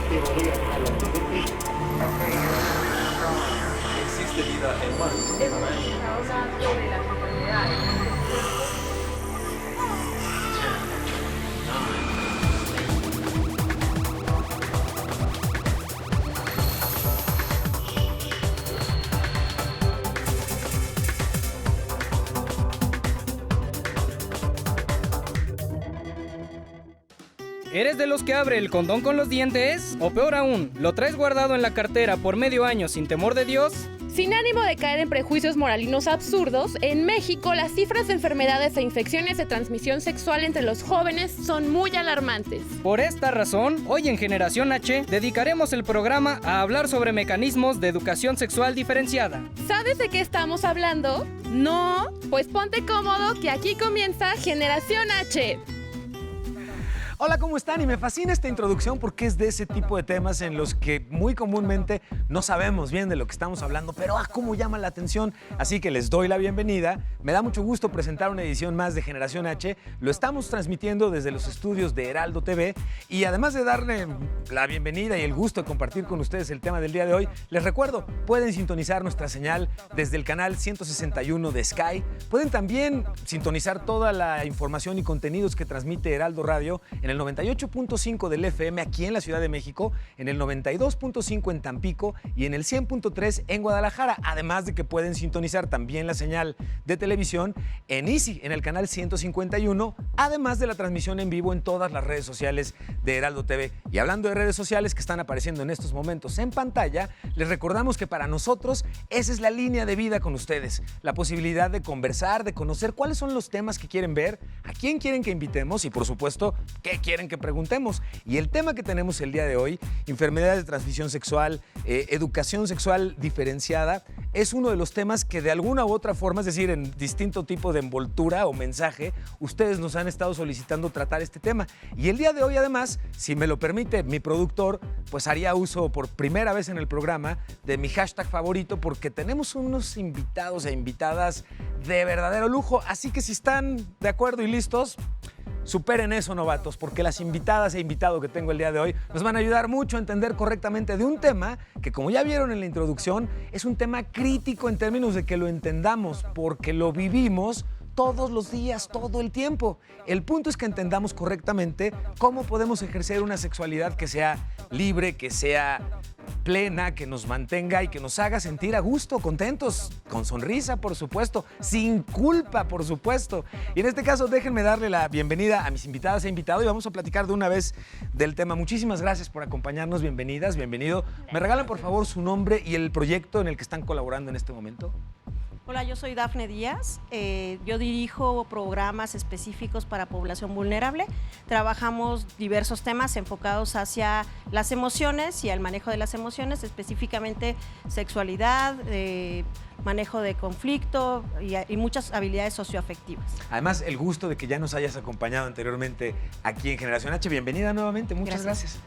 ¿Existe vida en Marte? Hemos estado hablando de las enfermedades. ¿Eres de los que abre el condón con los dientes? O peor aún, ¿lo traes guardado en la cartera por medio año sin temor de Dios? Sin ánimo de caer en prejuicios moralinos absurdos, en México las cifras de enfermedades e infecciones de transmisión sexual entre los jóvenes son muy alarmantes. Por esta razón, hoy en Generación H dedicaremos el programa a hablar sobre mecanismos de educación sexual diferenciada. ¿Sabes de qué estamos hablando? ¿No? Pues ponte cómodo que aquí comienza Generación H. Hola, ¿cómo están? Y me fascina esta introducción porque es de ese tipo de temas en los que muy comúnmente no sabemos bien de lo que estamos hablando, pero cómo llama la atención. Así que les doy la bienvenida. Me da mucho gusto presentar una edición más de Generación H. Lo estamos transmitiendo desde los estudios de Heraldo TV y además de darle la bienvenida y el gusto de compartir con ustedes el tema del día de hoy, les recuerdo, pueden sintonizar nuestra señal desde el canal 161 de Sky. Pueden también sintonizar toda la información y contenidos que transmite Heraldo Radio en el 98.5 del FM aquí en la Ciudad de México, en el 92.5 en Tampico y en el 100.3 en Guadalajara, además de que pueden sintonizar también la señal de televisión en Easy, en el canal 151, además de la transmisión en vivo en todas las redes sociales de Heraldo TV. Y hablando de redes sociales que están apareciendo en estos momentos en pantalla, les recordamos que para nosotros esa es la línea de vida con ustedes, la posibilidad de conversar, de conocer cuáles son los temas que quieren ver, a quién quieren que invitemos y por supuesto, qué quieren que preguntemos. Y el tema que tenemos el día de hoy, enfermedades de transmisión sexual, educación sexual diferenciada, es uno de los temas que de alguna u otra forma, es decir, en distinto tipo de envoltura o mensaje, ustedes nos han estado solicitando tratar este tema. Y el día de hoy, además, si me lo permite mi productor, pues haría uso por primera vez en el programa de mi hashtag favorito, porque tenemos unos invitados e invitadas de verdadero lujo. Así que si están de acuerdo y listos, superen eso, novatos, porque las invitadas e invitado que tengo el día de hoy nos van a ayudar mucho a entender correctamente de un tema que, como ya vieron en la introducción, es un tema crítico en términos de que lo entendamos, porque lo vivimos todos los días, todo el tiempo. El punto es que entendamos correctamente cómo podemos ejercer una sexualidad que sea libre, que sea plena, que nos mantenga y que nos haga sentir a gusto, contentos, con sonrisa, por supuesto, sin culpa, por supuesto. Y en este caso, déjenme darle la bienvenida a mis invitadas e invitados y vamos a platicar de una vez del tema. Muchísimas gracias por acompañarnos, bienvenidas, bienvenido. ¿Me regalan, por favor, su nombre y el proyecto en el que están colaborando en este momento? Hola, yo soy Dafne Díaz, yo dirijo programas específicos para población vulnerable. Trabajamos diversos temas enfocados hacia las emociones y al manejo de las emociones, específicamente sexualidad, manejo de conflicto y muchas habilidades socioafectivas. Además, el gusto de que ya nos hayas acompañado anteriormente aquí en Generación H. Bienvenida nuevamente, muchas gracias.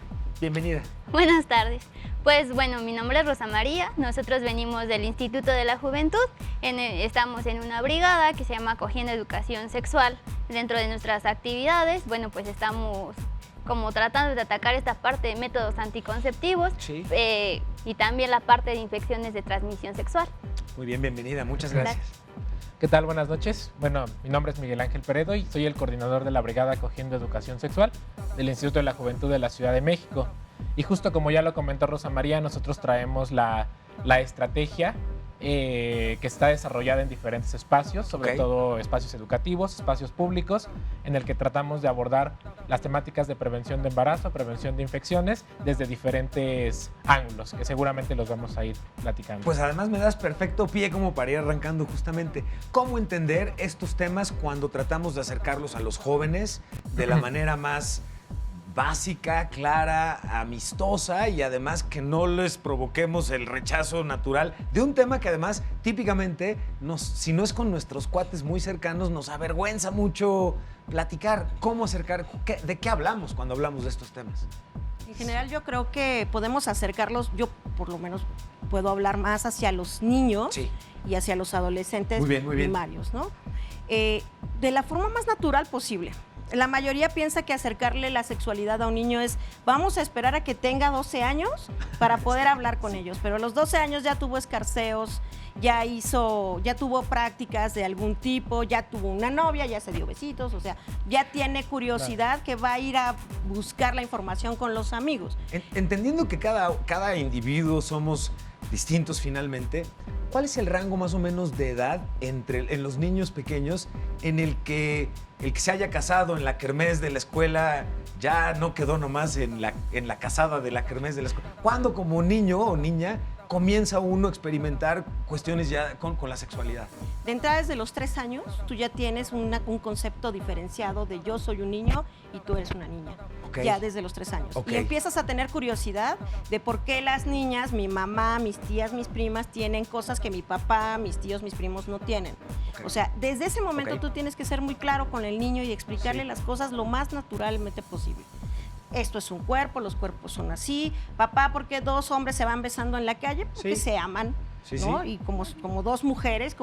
Bienvenida. Buenas tardes. Pues bueno, mi nombre es Rosa María, nosotros venimos del Instituto de la Juventud, estamos en una brigada que se llama Acogiendo Educación Sexual. Dentro de nuestras actividades, bueno, pues estamos como tratando de atacar esta parte de métodos anticonceptivos, sí, y también la parte de infecciones de transmisión sexual. Muy bien, bienvenida, muchas gracias. ¿Qué tal? Buenas noches. Bueno, mi nombre es Miguel Ángel Peredo y soy el coordinador de la Brigada Acogiendo Educación Sexual del Instituto de la Juventud de la Ciudad de México. Y justo como ya lo comentó Rosa María, nosotros traemos la estrategia que está desarrollada en diferentes espacios, sobre todo espacios educativos, espacios públicos, en el que tratamos de abordar las temáticas de prevención de embarazo, prevención de infecciones, desde diferentes ángulos, que seguramente los vamos a ir platicando. Pues además me das perfecto pie como para ir arrancando justamente. ¿Cómo entender estos temas cuando tratamos de acercarlos a los jóvenes de la manera más básica, clara, amistosa y además que no les provoquemos el rechazo natural de un tema que además típicamente, si no es con nuestros cuates muy cercanos, nos avergüenza mucho platicar? ¿Cómo acercar? ¿De qué hablamos cuando hablamos de estos temas? En general yo creo que podemos acercarlos, yo por lo menos puedo hablar más hacia los niños, sí, y hacia los adolescentes primarios, ¿no? De la forma más natural posible. La mayoría piensa que acercarle la sexualidad a un niño es, vamos a esperar a que tenga 12 años para poder hablar con ellos, pero a los 12 años ya tuvo escarceos, ya tuvo prácticas de algún tipo, ya tuvo una novia, ya se dio besitos, o sea, ya tiene curiosidad que va a ir a buscar la información con los amigos. Entendiendo que cada individuo somos distintos finalmente, ¿cuál es el rango más o menos de edad en los niños pequeños en el que se haya casado en la kermés de la escuela ya no quedó nomás en la casada de la kermés de la escuela? ¿Cuándo como niño o niña comienza uno a experimentar cuestiones ya con la sexualidad? De entrada, desde los 3 años, tú ya tienes un concepto diferenciado de yo soy un niño y tú eres una niña. Okay. Ya desde los 3 años. Okay. Y empiezas a tener curiosidad de por qué las niñas, mi mamá, mis tías, mis primas, tienen cosas que mi papá, mis tíos, mis primos no tienen. Okay. O sea, desde ese momento tú tienes que ser muy claro con el niño y explicarle las cosas lo más naturalmente posible. Esto es un cuerpo, los cuerpos son así. Papá, ¿por qué 2 hombres se van besando en la calle? Porque se aman, ¿no? Y como 2 mujeres,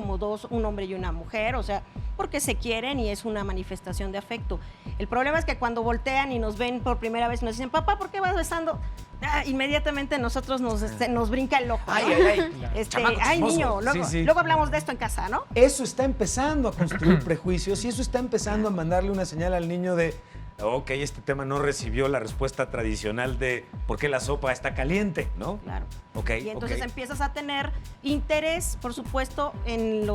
un hombre y una mujer, o sea, porque se quieren y es una manifestación de afecto. El problema es que cuando voltean y nos ven por primera vez y nos dicen, papá, ¿por qué vas besando? Inmediatamente nosotros nos brinca el ojo, ¿no? Ay, niño, luego hablamos de esto en casa, ¿no? Eso está empezando a construir prejuicios y eso está empezando a mandarle una señal al niño de, ok, este tema no recibió la respuesta tradicional de por qué la sopa está caliente, ¿no? Claro. Okay, y entonces empiezas a tener interés, por supuesto, en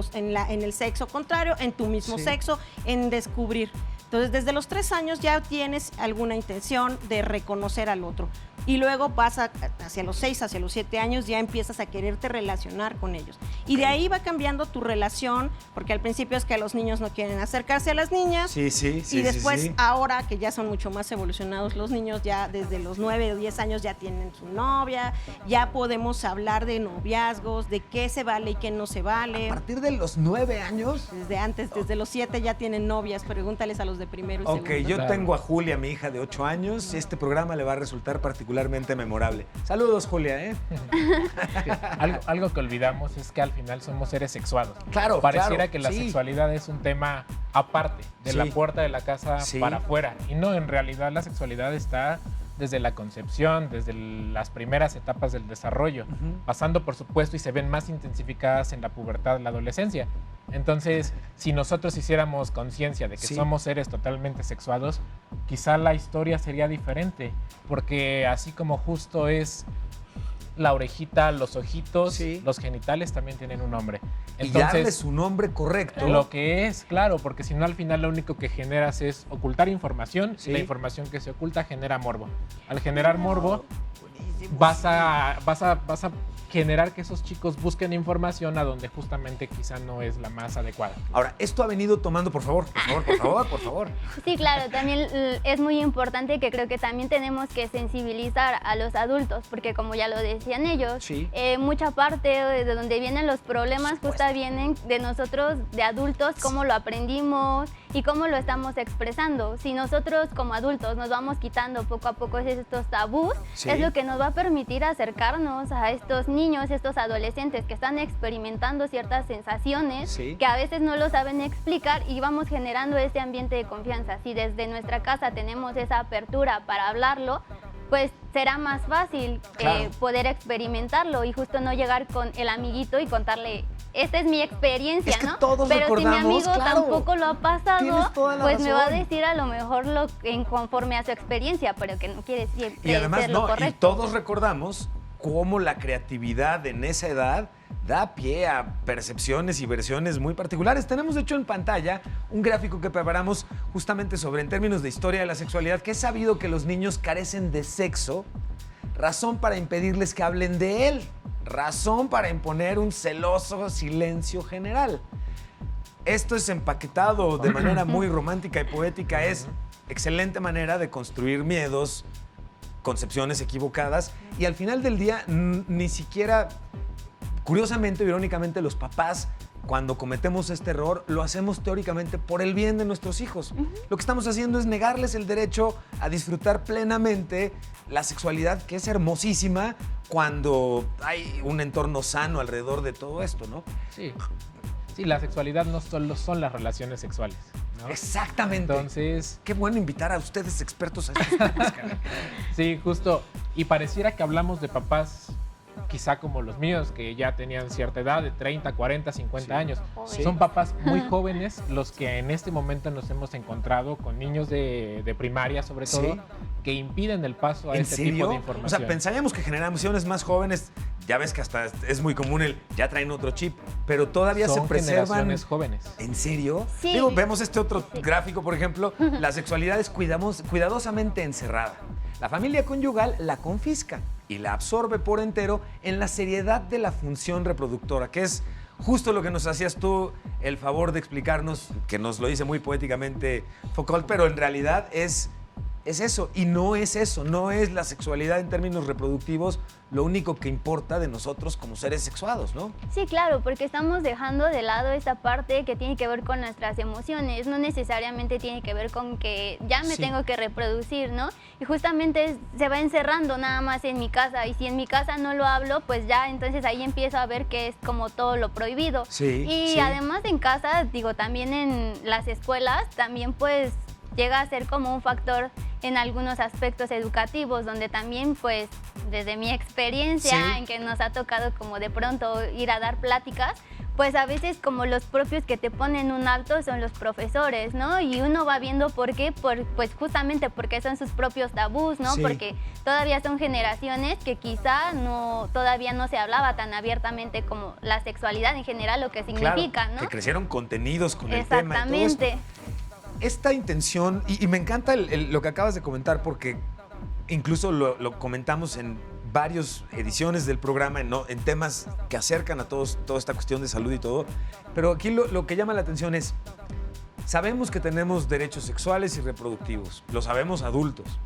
el sexo contrario, en tu mismo sexo, en descubrir. Entonces, desde los 3 años ya tienes alguna intención de reconocer al otro. Y luego vas hacia los 6, hacia los 7 años, ya empiezas a quererte relacionar con ellos. Y de ahí va cambiando tu relación, porque al principio es que los niños no quieren acercarse a las niñas. Y después, ahora que ya son mucho más evolucionados los niños, ya desde los 9 o 10 años ya tienen su novia, ya podemos hablar de noviazgos, de qué se vale y qué no se vale. ¿A partir de los 9 años? Desde antes, desde los 7 ya tienen novias, pregúntales a los de primero y segundo. Ok, yo tengo a Julia, mi hija de 8 años, y este programa le va a resultar particularmente memorable. Saludos, Julia, ¿eh? Algo que olvidamos es que al final somos seres sexuados. Claro, Pareciera que la sexualidad es un tema aparte, de la puerta de la casa para afuera. Y no, en realidad la sexualidad está desde la concepción, desde las primeras etapas del desarrollo, pasando por supuesto y se ven más intensificadas en la pubertad, en la adolescencia. Entonces, si nosotros hiciéramos conciencia de que somos seres totalmente sexuados, quizá la historia sería diferente, porque así como justo es la orejita, los ojitos, los genitales también tienen un nombre. Entonces, y darle su nombre correcto. Lo que es, claro, porque si no al final lo único que generas es ocultar información y la información que se oculta genera morbo. Al generar morbo vas a generar que esos chicos busquen información a donde justamente quizá no es la más adecuada. Ahora, esto ha venido tomando, por favor. Sí, claro, también es muy importante que creo que también tenemos que sensibilizar a los adultos, porque como ya lo decían ellos, mucha parte de donde vienen los problemas justo vienen de nosotros, de adultos, cómo lo aprendimos y cómo lo estamos expresando. Si nosotros como adultos nos vamos quitando poco a poco estos tabús, es lo que nos va a permitir acercarnos a estos niños, estos adolescentes que están experimentando ciertas sensaciones que a veces no lo saben explicar y vamos generando ese ambiente de confianza. Si desde nuestra casa tenemos esa apertura para hablarlo, pues será más fácil poder experimentarlo y justo no llegar con el amiguito y contarle, esta es mi experiencia, es que ¿no? Todos pero si mi recordamos, amigo tampoco lo ha pasado, pues me va a razón. decir a lo mejor conforme a su experiencia, pero que no quiere decir y además ser lo correcto. Y todos recordamos cómo la creatividad en esa edad da pie a percepciones y versiones muy particulares. Tenemos, de hecho, en pantalla un gráfico que preparamos justamente sobre, en términos de historia de la sexualidad, que es sabido que los niños carecen de sexo, razón para impedirles que hablen de él, razón para imponer un celoso silencio general. Esto es empaquetado de manera muy romántica y poética, es excelente manera de construir miedos, concepciones equivocadas, y al final del día ni siquiera, curiosamente o irónicamente, los papás, cuando cometemos este error, lo hacemos teóricamente por el bien de nuestros hijos. Lo que estamos haciendo es negarles el derecho a disfrutar plenamente la sexualidad, que es hermosísima cuando hay un entorno sano alrededor de todo esto, ¿no? Sí, la sexualidad no solo son las relaciones sexuales. ¿no? Exactamente. Entonces, qué bueno invitar a ustedes expertos a estos temas, caray. sí, justo. Y pareciera que hablamos de papás quizá como los míos, que ya tenían cierta edad, de 30, 40, 50 años. Joven. Son papás muy jóvenes los que en este momento nos hemos encontrado con niños de primaria, sobre todo, Sí. que impiden el paso a ¿En este serio? tipo de O información. sea, pensaríamos que generaciones más jóvenes, ya ves que hasta es muy común ya traen otro chip, pero todavía son se preservan. generaciones jóvenes. ¿En serio? Sí. Digo, vemos este otro gráfico, por ejemplo, la sexualidad es cuidadosamente encerrada. La familia conyugal la confisca y la absorbe por entero en la seriedad de la función reproductora, que es justo lo que nos hacías tú el favor de explicarnos, que nos lo dice muy poéticamente Foucault, pero en realidad es eso, y no es eso, no es la sexualidad en términos reproductivos lo único que importa de nosotros como seres sexuados, ¿no? Sí, claro, porque estamos dejando de lado esta parte que tiene que ver con nuestras emociones, no necesariamente tiene que ver con que ya me Sí. tengo que reproducir, ¿no? Y justamente se va encerrando nada más en mi casa, y si en mi casa no lo hablo, pues ya entonces ahí empiezo a ver que es como todo lo prohibido. Sí, Y sí. además en casa, digo, también en las escuelas, también pues llega a ser como un factor en algunos aspectos educativos, donde también pues desde mi experiencia Sí. en que nos ha tocado como de pronto ir a dar pláticas, pues a veces como los propios que te ponen un alto son los profesores, ¿no? Y uno va viendo por qué, pues justamente porque son sus propios tabús, ¿no? Sí. Porque todavía son generaciones que quizá todavía no se hablaba tan abiertamente como la sexualidad en general, lo que significa, Claro, ¿no? que crecieron contenidos con el tema y todo esto. Exactamente. Esta intención, y me encanta lo que acabas de comentar, porque incluso lo comentamos en varias ediciones del programa, en temas que acercan a toda esta cuestión de salud y todo, pero aquí lo que llama la atención es, sabemos que tenemos derechos sexuales y reproductivos, lo sabemos adultos.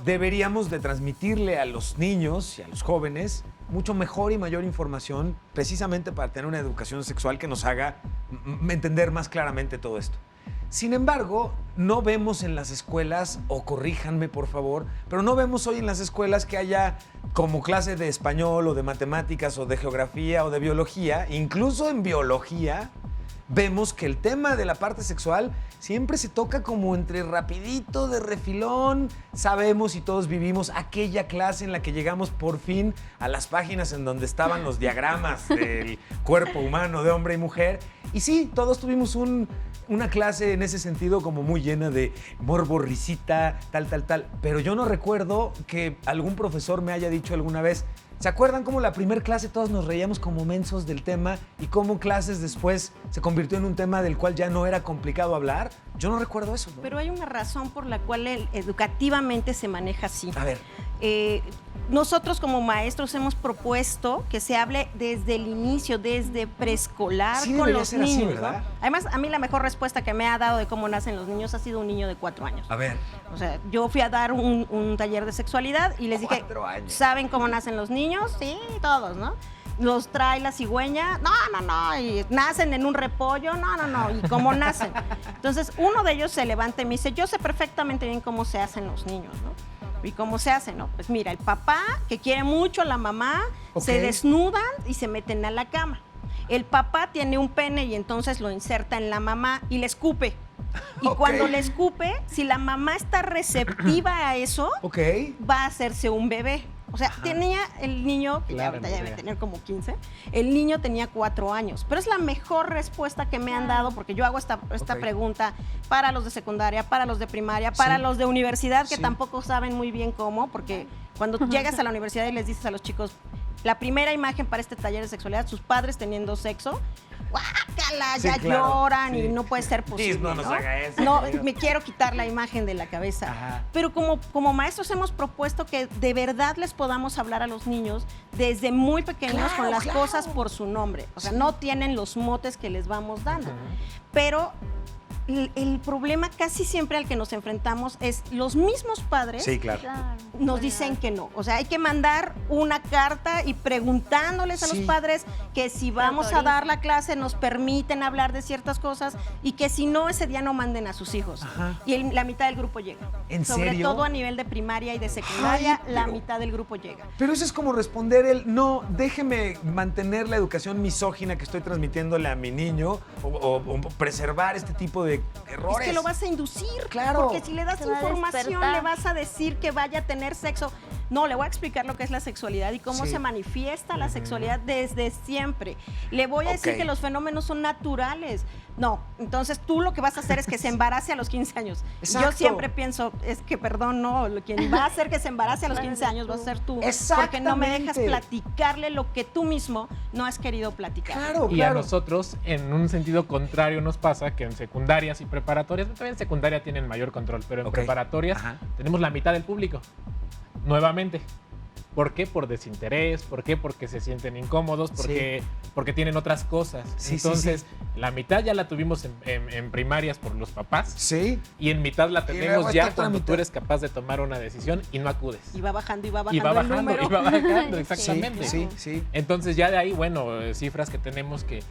Deberíamos de transmitirle a los niños y a los jóvenes mucho mejor y mayor información precisamente para tener una educación sexual que nos haga entender más claramente todo esto. Sin embargo, no vemos en las escuelas, o corríjanme por favor, pero no vemos hoy en las escuelas que haya como clase de español o de matemáticas o de geografía o de biología, incluso en biología, vemos que el tema de la parte sexual siempre se toca como entre rapidito, de refilón. Sabemos y todos vivimos aquella clase en la que llegamos por fin a las páginas en donde estaban los diagramas del cuerpo humano de hombre y mujer. Y sí, todos tuvimos una clase en ese sentido como muy llena de morbo, risita, tal. Pero yo no recuerdo que algún profesor me haya dicho alguna vez, ¿se acuerdan cómo la primer clase todos nos reíamos como mensos del tema y cómo clases después se convirtió en un tema del cual ya no era complicado hablar? Yo no recuerdo eso, ¿no? Pero hay una razón por la cual educativamente se maneja así. A ver. Nosotros como maestros hemos propuesto que se hable desde el inicio, desde preescolar Sí, con debería los ser así, niños, ¿verdad? ¿no? Además, a mí la mejor respuesta que me ha dado de cómo nacen los niños ha sido un niño de 4 años. A ver. O sea, yo fui a dar un taller de sexualidad y les dije, 4 años. ¿saben cómo nacen los niños? Sí, todos, ¿no? Los trae la cigüeña, no, y nacen en un repollo, no, y cómo nacen. Entonces, uno de ellos se levanta y me dice, yo sé perfectamente bien cómo se hacen los niños, ¿no? ¿Y cómo se hace? No, pues mira, el papá que quiere mucho a la mamá, Ok. se desnudan y se meten a la cama. El papá tiene un pene y entonces lo inserta en la mamá y le escupe. Y Ok. cuando le escupe, si la mamá está receptiva a eso, Ok. va a hacerse un bebé. O sea, tenía el niño, que ya Claro, ahorita ya no debe sé. tener como 15, el niño tenía 4 años. Pero es la mejor respuesta que me han dado, porque yo hago esta Ok. pregunta para los de secundaria, para los de primaria, para Sí. los de universidad, que Sí. tampoco saben muy bien cómo, porque cuando llegas a la universidad y les dices a los chicos, la primera imagen para este taller de sexualidad, sus padres teniendo sexo, ¡guácala! Sí, Ya claro, no sí. y no puede ser posible. no nos haga eso, No, querido. me quiero quitar la imagen de la cabeza. Ajá. Pero como maestros hemos propuesto que de verdad les podamos hablar a los niños desde muy pequeños Claro, con las claro. cosas por su nombre. O sea, no tienen los motes que les vamos dando. Pero el problema casi siempre al que nos enfrentamos es los mismos padres Sí, claro. Claro. nos dicen que no. O sea, hay que mandar una carta y preguntándoles a Sí. los padres que si vamos a dar la clase nos permiten hablar de ciertas cosas y que si no, ese día no manden a sus hijos. Ajá. Y la mitad del grupo llega. ¿En Sobre serio? todo a nivel de primaria y de secundaria, Ay, la pero- mitad del grupo llega. Pero eso es como responder no, déjeme mantener la educación misógina que estoy transmitiéndole a mi niño o preservar este tipo de de errores. Es que lo vas a inducir. Claro. Porque si le das Se va a información, despertar. le vas a decir que vaya a tener sexo. No, le voy a explicar lo que es la sexualidad y cómo Sí. se manifiesta la sexualidad desde siempre. Le voy a decir Ok. que los fenómenos son naturales. No, entonces tú lo que vas a hacer es que se embarace a los 15 años. Exacto. Yo siempre pienso, es que perdón, no, quien va a hacer que se embarace a los 15 años va a ser tú. Porque no me dejas Exactamente. platicarle lo que tú mismo no has querido platicar. Claro, Y claro. a nosotros, en un sentido contrario, nos pasa que en secundarias y preparatorias, también en secundaria tienen mayor control, pero en Ok. preparatorias Ajá. tenemos la mitad del público. Nuevamente. ¿Por qué? Por desinterés. ¿Por qué? Porque se sienten incómodos. Porque tienen otras cosas. Sí, sí, Entonces, la mitad ya la tuvimos en primarias por los papás. Sí. Y en mitad la luego tenemos esta ya otra cuando mitad. tú eres capaz de tomar una decisión y no acudes. Y va bajando, y va bajando, Y va el bajando, número. y va bajando, Sí. exactamente. Sí, sí. Entonces ya de ahí, bueno, cifras que tenemos que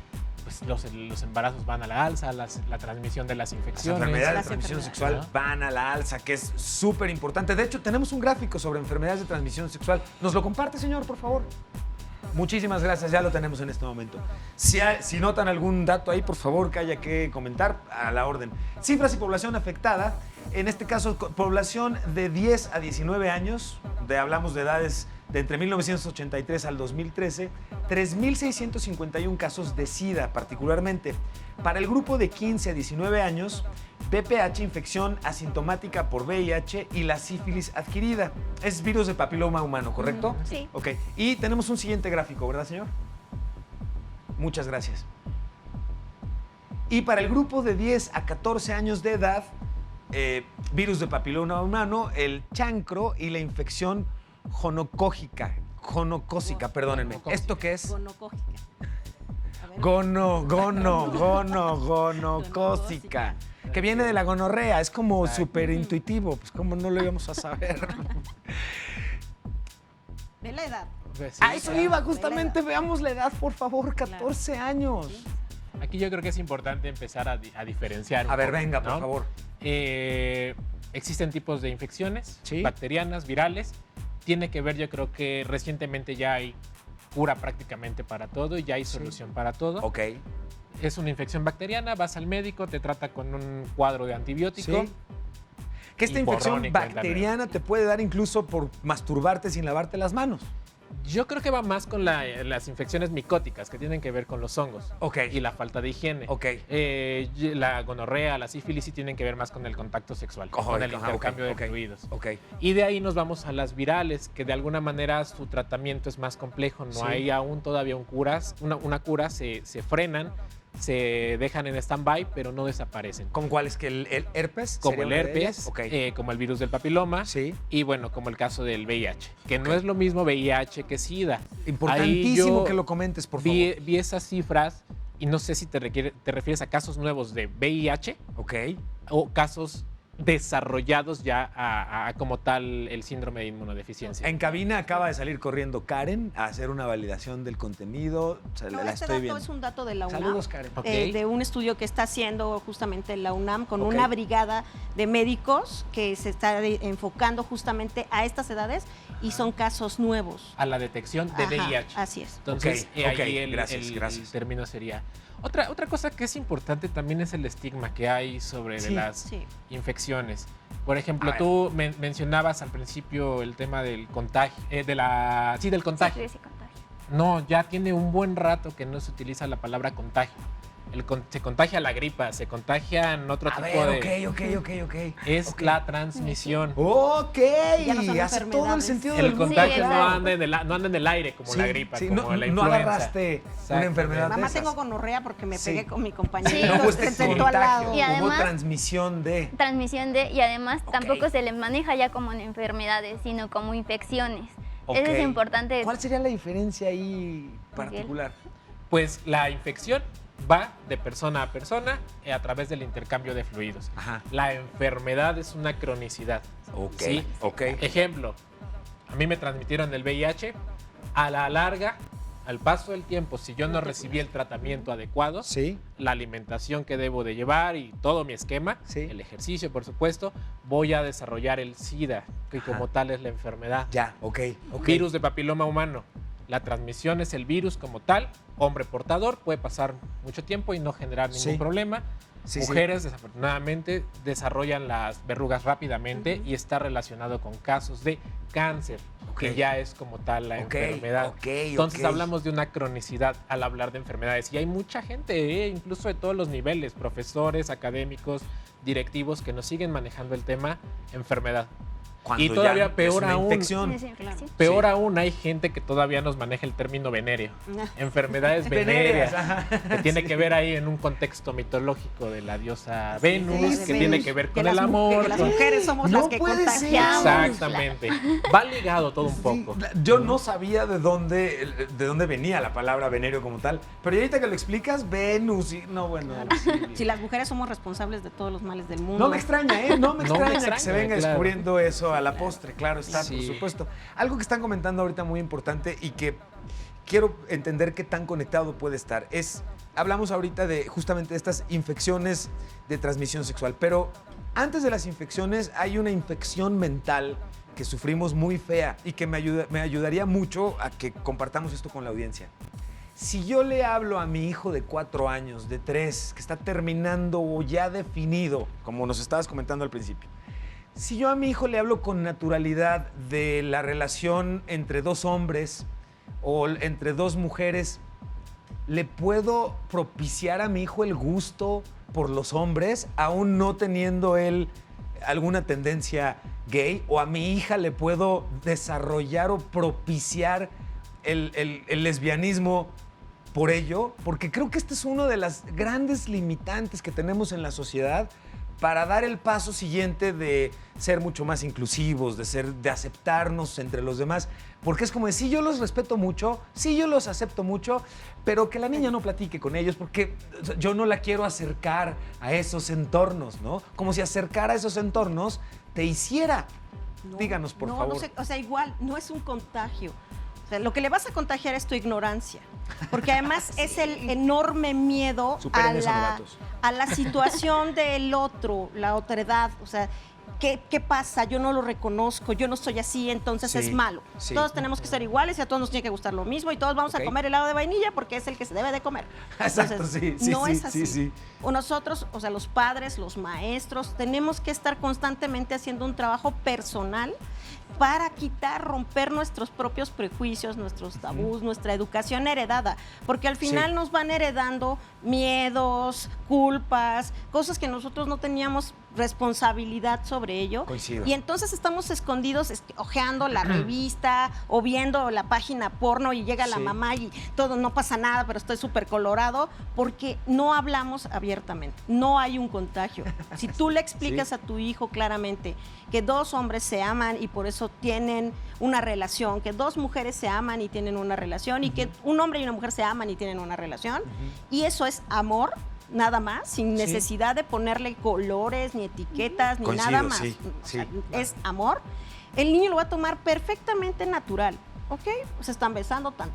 pues, los embarazos van a la alza, la transmisión de las Las infecciones. enfermedades de Las transmisión enfermedades. sexual van a la alza, que es súper importante. De hecho, tenemos un gráfico sobre enfermedades de transmisión sexual. ¿Nos lo comparte, señor, por favor? Muchísimas gracias, ya lo tenemos en este momento. Si notan algún dato ahí, por favor, que haya que comentar, a la orden. Cifras y población afectada, en este caso, población de 10 a 19 años, hablamos de edades de entre 1983 al 2013, 3.651 casos de SIDA particularmente. Para el grupo de 15 a 19 años, VPH, infección asintomática por VIH y la sífilis adquirida. Es virus de papiloma humano, ¿correcto? Sí. Ok, y tenemos un siguiente gráfico, ¿verdad, señor? Muchas gracias. Y para el grupo de 10 a 14 años de edad, virus de papiloma humano, el chancro y la infección jonocócica, perdónenme. ¿Esto qué es? Gonocógica. A ver. Gonocócica. Que viene de la gonorrea, es como súper intuitivo, pues cómo no lo íbamos a saber. Ve la edad. Pues, sí, A eso claro. iba, justamente, veamos la edad, por favor, 14 años. Aquí yo creo que es importante empezar a diferenciar. un A ver, poco, venga, por ¿no? favor. Existen tipos de infecciones, Sí. bacterianas, virales. Tiene que ver, yo creo que recientemente ya hay cura prácticamente para todo y ya hay solución para todo. Ok. Es una infección bacteriana, vas al médico, te trata con un cuadro de antibiótico. Sí. Que esta Y borrón infección y cuenta bacteriana te puede dar incluso por masturbarte sin lavarte las manos. Yo creo que va más con las infecciones micóticas que tienen que ver con los hongos Ok. y la falta de higiene. Ok. La gonorrea, la sífilis sí tienen que ver más con el contacto sexual, con el Ajá, intercambio ok, de fluidos. Ok. Y de ahí nos vamos a las virales, que de alguna manera su tratamiento es más complejo. No Sí. hay aún todavía una cura, se frenan, se dejan en stand-by, pero no desaparecen. ¿Con cuál es que el herpes? Como sería el una de ellas? herpes, Ok. como el virus del papiloma, Sí. y bueno, como el caso del VIH, que no es lo mismo VIH que SIDA. Importantísimo Ahí yo que lo comentes, por favor. vi esas cifras y no sé si te refieres a casos nuevos de VIH Ok. o casos desarrollados ya a como tal el síndrome de inmunodeficiencia. En cabina acaba de salir corriendo Karen a hacer una validación del contenido. O sea, No, la este estoy dato viendo. es un dato de la UNAM. Saludos, Karen. Ok. De un estudio que está haciendo justamente la UNAM con Ok. una brigada de médicos que se está enfocando justamente a estas edades y son casos nuevos. A la detección de Ajá, VIH. así es. Entonces, Ok, ok, ahí gracias, gracias. el término sería. Otra cosa que es importante también es el estigma que hay sobre Sí, las Sí. infecciones. Por ejemplo, A ver. tú mencionabas al principio el tema del contagio, del contagio. Sí, sí, contagio. No, ya tiene un buen rato que no se utiliza la palabra contagio. Se contagia la gripa, se contagian otro A tipo ver, de... ok. Es Ok. la transmisión. Ok, Ya no son hace todo el enfermedades. sentido del El mundo. contagio Sí, no, claro. anda en el aire como Sí, la gripa, sí, como no, la no influenza. agarraste una Exactamente. enfermedad de Mamá, esas. tengo gonorrea porque me Sí. pegué con mi compañero. Sí. No hubo se este sentó al lado. contagio, Y hubo además- transmisión de... Transmisión de, y además Ok. tampoco se le maneja ya como enfermedades, sino como infecciones. Ok. Eso es importante. ¿Cuál sería la diferencia ahí particular? Pues la infección va de persona a persona a través del intercambio de fluidos. Ajá. La enfermedad es una cronicidad. Ok, ¿Sí? ok. Ejemplo, a mí me transmitieron el VIH, a la larga, al paso del tiempo, si yo no recibí el tratamiento adecuado, Sí. la alimentación que debo de llevar y todo mi esquema, Sí. el ejercicio, por supuesto, voy a desarrollar el SIDA, que Ajá. como tal es la enfermedad. Ya, ok. Virus de papiloma humano. La transmisión es el virus como tal, hombre portador, puede pasar mucho tiempo y no generar ningún Sí. problema. Sí, mujeres, desafortunadamente, desarrollan las verrugas rápidamente y está relacionado con casos de cáncer, que ya es como tal la enfermedad. Entonces hablamos de una cronicidad al hablar de enfermedades. Y hay mucha gente, incluso de todos los niveles, profesores, académicos, directivos, que nos siguen manejando el tema enfermedad. Cuando y todavía ya peor es una aún, infección. peor aún, hay gente que todavía nos maneja el término venéreo. Enfermedades venéreas, que tiene que ver ahí en un contexto mitológico de la diosa Venus, que tiene que ver con el amor. Que las mujeres somos las que contagiamos. Exactamente. Va ligado todo un poco. Yo no sabía de dónde venía la palabra venéreo como tal, pero ahorita que lo explicas, Venus, Si las mujeres somos responsables de todos los males del mundo. No me extraña, no me extraña que se venga claro. descubriendo eso a la postre, claro está, Sí. por supuesto. Algo que están comentando ahorita muy importante y que quiero entender qué tan conectado puede estar es, hablamos ahorita de justamente estas infecciones de transmisión sexual, pero antes de las infecciones hay una infección mental que sufrimos muy fea y que me ayudaría mucho a que compartamos esto con la audiencia. Si yo le hablo a mi hijo de 4 años, de 3, que está terminando o ya definido, como nos estabas comentando al principio, si yo a mi hijo le hablo con naturalidad de la relación entre 2 hombres o entre 2 mujeres, ¿le puedo propiciar a mi hijo el gusto por los hombres, aún no teniendo él alguna tendencia gay? ¿O a mi hija le puedo desarrollar o propiciar el lesbianismo por ello? Porque creo que esta es una de las grandes limitantes que tenemos en la sociedad para dar el paso siguiente de ser mucho más inclusivos, de aceptarnos entre los demás. Porque es como de, sí, yo los respeto mucho, sí, yo los acepto mucho, pero que la niña no platique con ellos porque yo no la quiero acercar a esos entornos, ¿no? Como si acercar a esos entornos te hiciera. No, Díganos, por favor. No sé, o sea, igual, no es un contagio. O sea, lo que le vas a contagiar es tu ignorancia. Porque además es el enorme miedo Superen eso, novatos. a la situación del otro, la otredad. O sea, ¿qué pasa? Yo no lo reconozco, yo no soy así, entonces Sí, es malo. sí. Todos tenemos que ser iguales y a todos nos tiene que gustar lo mismo y todos vamos Ok. a comer helado de vainilla porque es el que se debe de comer. Exacto, Entonces, sí, no sí, es así. sí. O nosotros, o sea, los padres, los maestros, tenemos que estar constantemente haciendo un trabajo personal para romper nuestros propios prejuicios, nuestros tabús, nuestra educación heredada, porque al final nos van heredando miedos, culpas, cosas que nosotros no teníamos responsabilidad sobre ello. Coincido. Y entonces estamos escondidos hojeando la revista o viendo la página porno y llega la mamá y todo, no pasa nada, pero estoy súper colorado, porque no hablamos abiertamente, no hay un contagio. Si tú le explicas a tu hijo claramente que 2 hombres se aman y por eso tienen una relación, que 2 mujeres se aman y tienen una relación y que un hombre y una mujer se aman y tienen una relación, y eso es amor, nada más, sin necesidad de ponerle colores, ni etiquetas, ni Coincido, nada más. sí, O sea, sí. es amor. El niño lo va a tomar perfectamente natural, ¿ok? Se están besando, tan.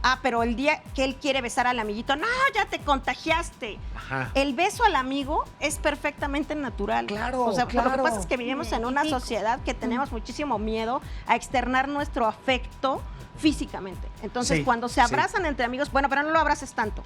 Ah, pero el día que él quiere besar al amiguito, no, ya te contagiaste. Ajá. El beso al amigo es perfectamente natural. Claro, O sea, claro. lo que pasa es que vivimos en una sociedad que tenemos muchísimo miedo a externar nuestro afecto físicamente. Entonces, Sí, cuando se abrazan entre amigos, bueno, pero no lo abraces tanto.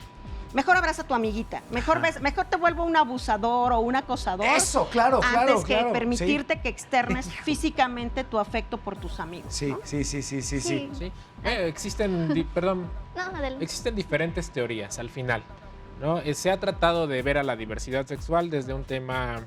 Mejor abraza a tu amiguita. Mejor te vuelvo un abusador o un acosador. Eso, claro, antes que claro. permitirte que externes físicamente tu afecto por tus amigos. Sí, ¿no? sí. Sí. Existen, No, adelante. existen diferentes teorías al final, ¿no? Se ha tratado de ver a la diversidad sexual desde un tema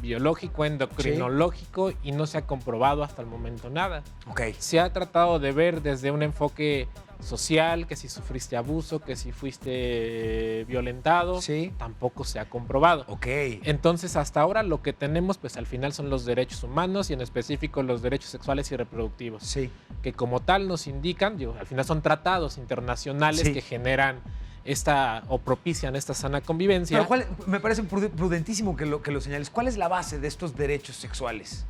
biológico, endocrinológico, y no se ha comprobado hasta el momento nada. Ok. Se ha tratado de ver desde un enfoque social, que si sufriste abuso, que si fuiste violentado, Sí. tampoco se ha comprobado. Ok. Entonces, hasta ahora lo que tenemos, pues al final son los derechos humanos y en específico los derechos sexuales y reproductivos, Sí. que como tal nos indican, al final son tratados internacionales Sí. que generan o propician esta sana convivencia. Pero me parece prudentísimo que lo señales. ¿Cuál es la base de estos derechos sexuales?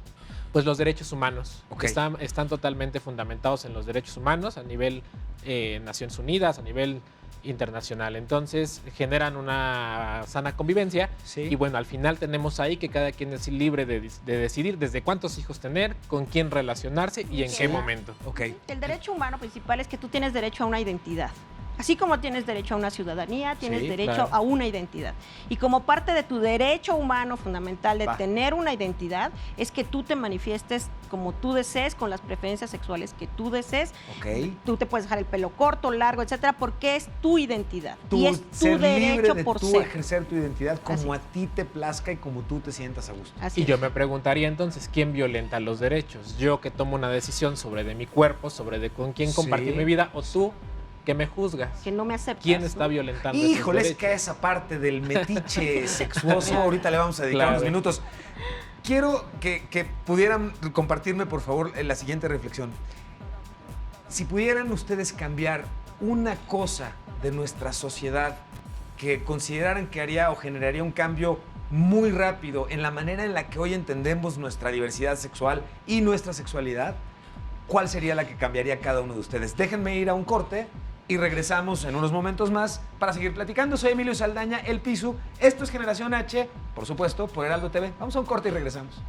Pues los derechos humanos, Ok. que están totalmente fundamentados en los derechos humanos a nivel Naciones Unidas, a nivel internacional. Entonces generan una sana convivencia. Sí. Y bueno, al final tenemos ahí que cada quien es libre de decidir desde cuántos hijos tener, con quién relacionarse y en qué momento. Ok. El derecho humano principal es que tú tienes derecho a una identidad. Así como tienes derecho a una ciudadanía, tienes Sí, derecho claro. a una identidad. Y como parte de tu derecho humano fundamental de Va. tener una identidad, es que tú te manifiestes como tú desees, con las preferencias sexuales que tú desees. Ok. Tú te puedes dejar el pelo corto, largo, etcétera, porque es tu identidad. Tú y es tu ser libre derecho de por tú ser. ejercer tu identidad como Así. a ti te plazca y como tú te sientas a gusto. Así Y yo es. me preguntaría entonces, ¿quién violenta los derechos? ¿Yo que tomo una decisión sobre de mi cuerpo, sobre de con quién compartir Sí. mi vida, o tú que me juzgas? Que no me aceptas. ¿Quién está ¿no? violentando esos Híjole, es derechos? que esa parte del metiche sexuoso, ahorita le vamos a dedicar Claro. unos minutos. Quiero que pudieran compartirme, por favor, la siguiente reflexión. Si pudieran ustedes cambiar una cosa de nuestra sociedad que consideraran que haría o generaría un cambio muy rápido en la manera en la que hoy entendemos nuestra diversidad sexual y nuestra sexualidad, ¿cuál sería la que cambiaría cada uno de ustedes? Déjenme ir a un corte y regresamos en unos momentos más para seguir platicando. Soy Emilio Saldaña, El Piso. Esto es Generación H, por supuesto, por Heraldo TV. Vamos a un corte y regresamos.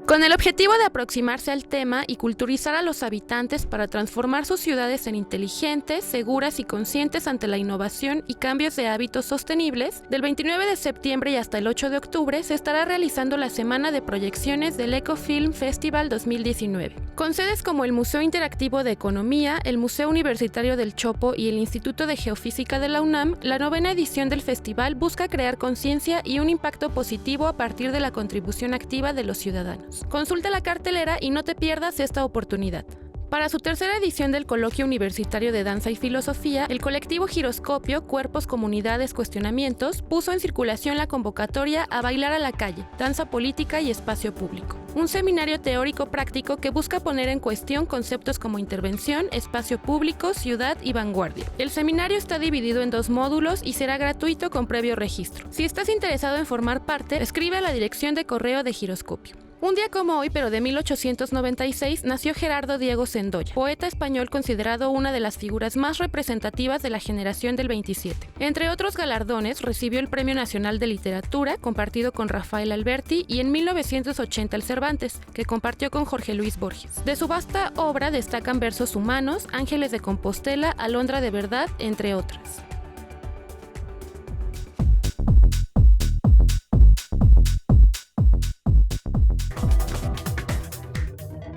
Con el objetivo de aproximarse al tema y culturizar a los habitantes para transformar sus ciudades en inteligentes, seguras y conscientes ante la innovación y cambios de hábitos sostenibles, del 29 de septiembre y hasta el 8 de octubre se estará realizando la semana de proyecciones del Ecofilm Festival 2019. Con sedes como el Museo Interactivo de Economía, el Museo Universitario del Chopo y el Instituto de Geofísica de la UNAM, la 9ª edición del festival busca crear conciencia y un impacto positivo a partir de la contribución activa de los ciudadanos. Consulta la cartelera y no te pierdas esta oportunidad. Para su tercera edición del Coloquio Universitario de Danza y Filosofía, el colectivo Giroscopio, Cuerpos, Comunidades, Cuestionamientos, puso en circulación la convocatoria a Bailar a la Calle, Danza Política y Espacio Público. Un seminario teórico práctico que busca poner en cuestión conceptos como intervención, espacio público, ciudad y vanguardia. El seminario está dividido en 2 módulos y será gratuito con previo registro. Si estás interesado en formar parte, escribe a la dirección de correo de Giroscopio. Un día como hoy, pero de 1896, nació Gerardo Diego Sendoya, poeta español considerado una de las figuras más representativas de la generación del 27. Entre otros galardones, recibió el Premio Nacional de Literatura, compartido con Rafael Alberti, y en 1980 el Cervantes, que compartió con Jorge Luis Borges. De su vasta obra destacan Versos Humanos, Ángeles de Compostela, Alondra de Verdad, entre otras.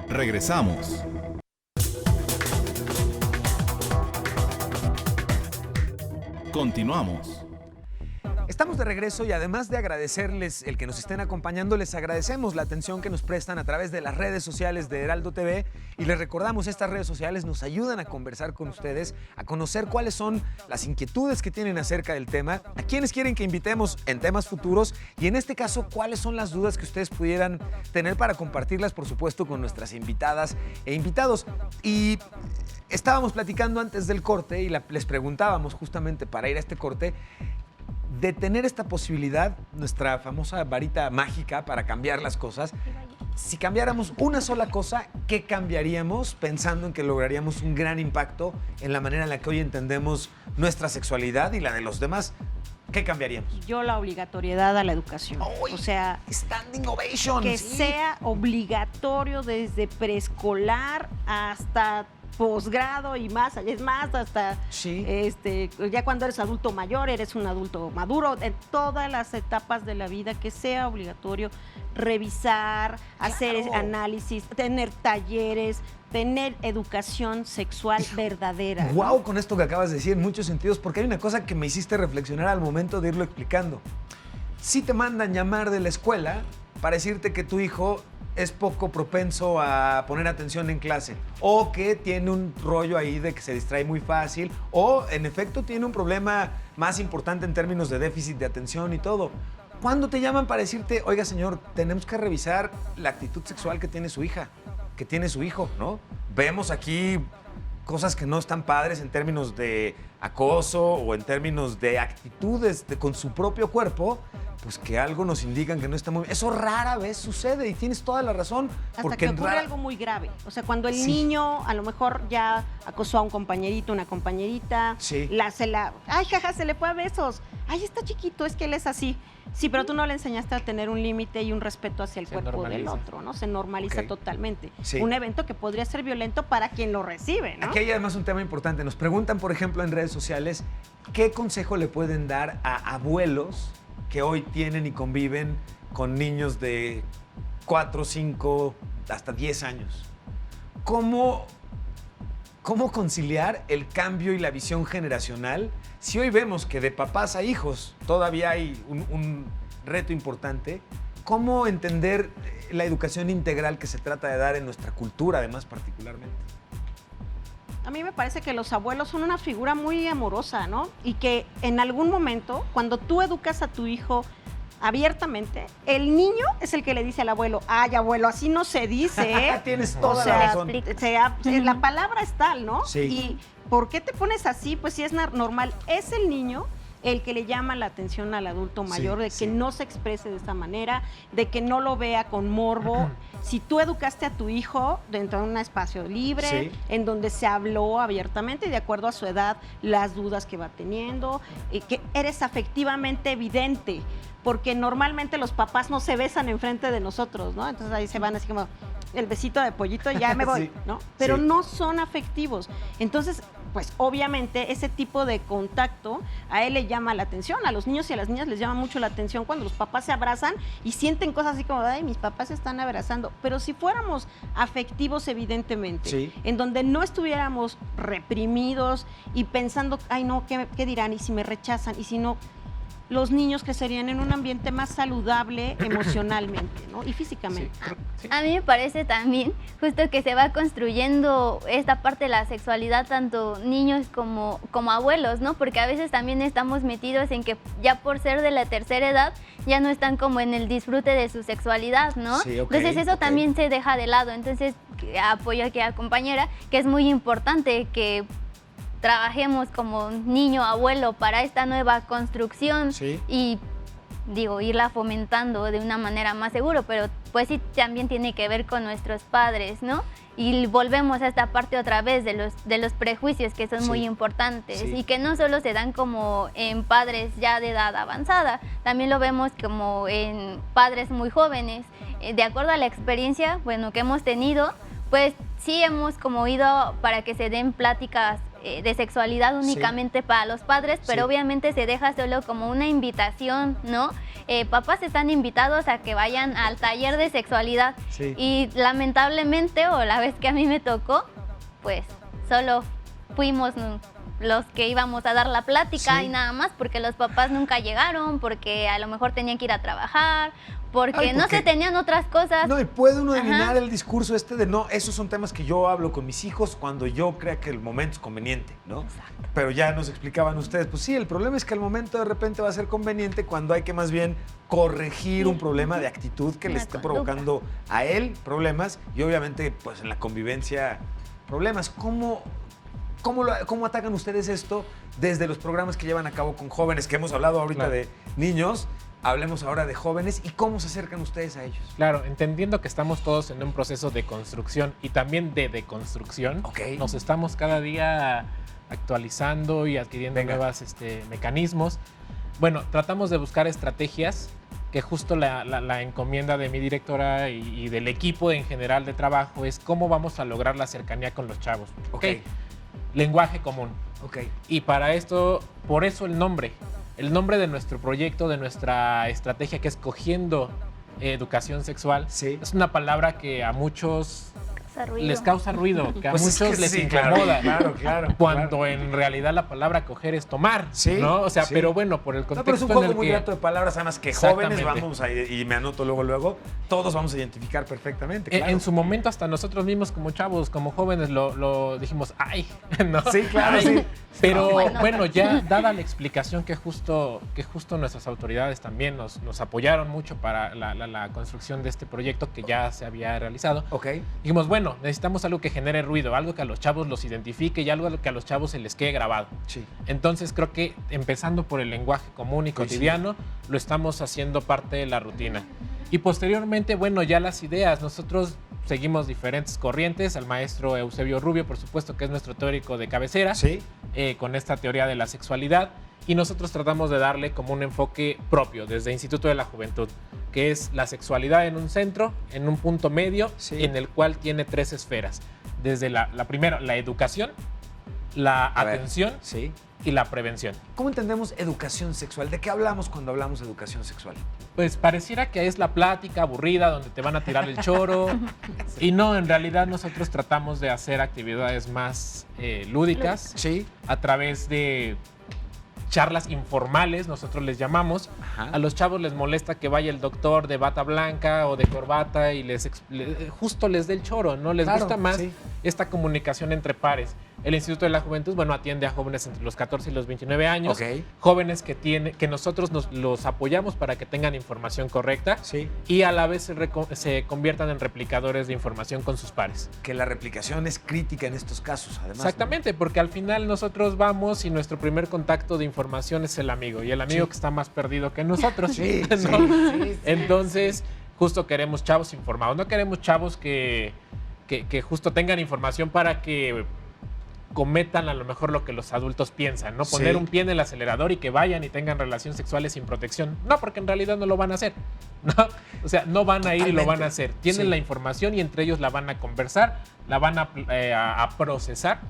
Regresamos. Continuamos. Estamos de regreso y además de agradecerles el que nos estén acompañando, les agradecemos la atención que nos prestan a través de las redes sociales de Heraldo TV y les recordamos, estas redes sociales nos ayudan a conversar con ustedes, a conocer cuáles son las inquietudes que tienen acerca del tema, a quienes quieren que invitemos en temas futuros y en este caso, cuáles son las dudas que ustedes pudieran tener para compartirlas, por supuesto, con nuestras invitadas e invitados. Y estábamos platicando antes del corte y les preguntábamos justamente para ir a este corte, de tener esta posibilidad, nuestra famosa varita mágica para cambiar las cosas. Si cambiáramos una sola cosa, ¿qué cambiaríamos pensando en que lograríamos un gran impacto en la manera en la que hoy entendemos nuestra sexualidad y la de los demás? ¿Qué cambiaríamos? Yo la obligatoriedad a la educación. ¡Ay! O sea, Standing ovation. que sí. sea obligatorio desde preescolar hasta posgrado y más, es más, hasta Sí. ya cuando eres adulto mayor, eres un adulto maduro, en todas las etapas de la vida, que sea obligatorio revisar, hacer análisis, tener talleres, tener educación sexual verdadera. ¿no? Wow, con esto que acabas de decir, en muchos sentidos, porque hay una cosa que me hiciste reflexionar al momento de irlo explicando. Si te mandan llamar de la escuela para decirte que tu hijo es poco propenso a poner atención en clase, o que tiene un rollo ahí de que se distrae muy fácil, o en efecto tiene un problema más importante en términos de déficit de atención y todo. ¿Cuándo te llaman para decirte, oiga señor, tenemos que revisar la actitud sexual que tiene su hija, que tiene su hijo, ¿no? Vemos aquí cosas que no están padres en términos de acoso o en términos de actitudes con su propio cuerpo, pues que algo nos indican que no está muy bien. Eso rara vez sucede y tienes toda la razón. Hasta porque que ocurre algo muy grave. O sea, cuando el niño a lo mejor ya acosó a un compañerito, una compañerita, ay, jaja, se le fue a besos. Ay, está chiquito, es que él es así. Sí, pero tú no le enseñaste a tener un límite y un respeto hacia el cuerpo del otro, ¿no? Se normaliza totalmente. Sí. Un evento que podría ser violento para quien lo recibe, ¿no? Aquí hay además un tema importante. Nos preguntan, por ejemplo, en redes sociales, ¿qué consejo le pueden dar a abuelos que hoy tienen y conviven con niños de 4, 5, hasta 10 años? ¿Cómo conciliar el cambio y la visión generacional? Si hoy vemos que de papás a hijos todavía hay un reto importante, ¿cómo entender la educación integral que se trata de dar en nuestra cultura, además, particularmente? A mí me parece que los abuelos son una figura muy amorosa, ¿no? Y que en algún momento, cuando tú educas a tu hijo abiertamente, el niño es el que le dice al abuelo, ay, abuelo, así no se dice, ¿eh? Tienes toda la razón. La palabra es tal, ¿no? Sí. Y ¿por qué te pones así? Pues si es normal, es el niño el que le llama la atención al adulto mayor, de que no se exprese de esa manera, de que no lo vea con morbo. Si tú educaste a tu hijo dentro de un espacio libre, en donde se habló abiertamente y de acuerdo a su edad, las dudas que va teniendo, que eres afectivamente evidente, porque normalmente los papás no se besan enfrente de nosotros, ¿no? Entonces ahí se van así como el besito de pollito y ya me voy, ¿no? Pero no son afectivos. Entonces, pues obviamente ese tipo de contacto a él le llama la atención, a los niños y a las niñas les llama mucho la atención cuando los papás se abrazan y sienten cosas así como, ay, mis papás se están abrazando, pero si fuéramos afectivos evidentemente, en donde no estuviéramos reprimidos y pensando, ay no, ¿qué dirán? Y si me rechazan, y si no, los niños crecerían en un ambiente más saludable emocionalmente, ¿no? Y físicamente. A mí me parece también justo que se va construyendo esta parte de la sexualidad, tanto niños como abuelos, ¿no? Porque a veces también estamos metidos en que ya por ser de la tercera edad, ya no están como en el disfrute de su sexualidad, ¿no? Entonces eso también se deja de lado. Entonces apoyo aquí a la compañera, que es muy importante que trabajemos como niño, abuelo para esta nueva construcción y digo, irla fomentando de una manera más segura, pero pues sí también tiene que ver con nuestros padres, ¿no? Y volvemos a esta parte otra vez de los prejuicios que son muy importantes y que no solo se dan como en padres ya de edad avanzada, también lo vemos como en padres muy jóvenes. De acuerdo a la experiencia, bueno, que hemos tenido, pues sí hemos como ido para que se den pláticas de sexualidad únicamente para los padres, pero obviamente se deja solo como una invitación, ¿no? Papás están invitados a que vayan al taller de sexualidad y lamentablemente, o la vez que a mí me tocó, pues solo fuimos los que íbamos a dar la plática y nada más, porque los papás nunca llegaron, porque a lo mejor tenían que ir a trabajar, porque no se tenían otras cosas. No, y puede uno eliminar el discurso de no, esos son temas que yo hablo con mis hijos cuando yo crea que el momento es conveniente, ¿no? Exacto. Pero ya nos explicaban ustedes, pues sí, el problema es que el momento de repente va a ser conveniente cuando hay que más bien corregir un problema de actitud que le esté provocando a él problemas y obviamente pues en la convivencia problemas. ¿Cómo atacan ustedes esto desde los programas que llevan a cabo con jóvenes, que hemos hablado ahorita de niños? Hablemos ahora de jóvenes y cómo se acercan ustedes a ellos. Claro, entendiendo que estamos todos en un proceso de construcción y también de deconstrucción, nos estamos cada día actualizando y adquiriendo nuevos mecanismos. Bueno, tratamos de buscar estrategias que justo la encomienda de mi directora y del equipo en general de trabajo es cómo vamos a lograr la cercanía con los chavos. Lenguaje común. Y para esto, por eso el nombre de nuestro proyecto, de nuestra estrategia, que es Cogiendo Educación Sexual, es una palabra que a muchos les causa ruido, que a muchos les incomoda. Claro. Cuando en realidad la palabra coger es tomar, ¿no? O sea, pero bueno, por el contexto pero es un juego en el muy que... grato de palabras, además que jóvenes vamos a, y me anoto luego, todos vamos a identificar perfectamente, claro. En su momento hasta nosotros mismos como chavos, como jóvenes, lo dijimos, ¡ay! ¿no? Sí, claro, ¡ay! Pero bueno, ya dada la explicación que justo nuestras autoridades también nos apoyaron mucho para la construcción de este proyecto que ya se había realizado, dijimos, bueno, bueno, necesitamos algo que genere ruido, algo que a los chavos los identifique y algo que a los chavos se les quede grabado. Sí. Entonces creo que empezando por el lenguaje común y cotidiano, lo estamos haciendo parte de la rutina. Y posteriormente, bueno, ya las ideas. Nosotros seguimos diferentes corrientes. Al maestro Eusebio Rubio, por supuesto, que es nuestro teórico de cabecera, Sí. Con esta teoría de la sexualidad. Y nosotros tratamos de darle como un enfoque propio desde Instituto de la Juventud, que es la sexualidad en un centro, en un punto medio, Sí. en el cual tiene 3 esferas. Desde la primera, la educación, la A ver, atención Sí. y la prevención. ¿Cómo entendemos educación sexual? ¿De qué hablamos cuando hablamos de educación sexual? Pues pareciera que es la plática aburrida donde te van a tirar el choro. Y no, en realidad nosotros tratamos de hacer actividades más lúdicas Sí. a través de charlas informales, nosotros les llamamos. Ajá. A los chavos les molesta que vaya el doctor de bata blanca o de corbata y justo les dé el choro, ¿no? Les Claro, gusta más sí. esta comunicación entre pares. El Instituto de la Juventud, bueno, atiende a jóvenes entre los 14 y los 29 años. Ok. Jóvenes que nosotros los apoyamos para que tengan información correcta Sí. y a la vez se conviertan en replicadores de información con sus pares. Que la replicación es crítica en estos casos, además. ¿no? Exactamente, porque al final nosotros vamos y nuestro primer contacto de información es el amigo, y el amigo Sí. que está más perdido que nosotros. Sí, ¿no? sí. Entonces, justo queremos chavos informados, no queremos chavos que justo tengan información para que cometan a lo mejor lo que los adultos piensan, ¿no? Poner Sí. un pie en el acelerador y que vayan y tengan relaciones sexuales sin protección. No, porque en realidad no lo van a hacer, ¿no? O sea, no van a ir y lo van a hacer. Tienen Sí. la información y entre ellos la van a conversar, la van a procesar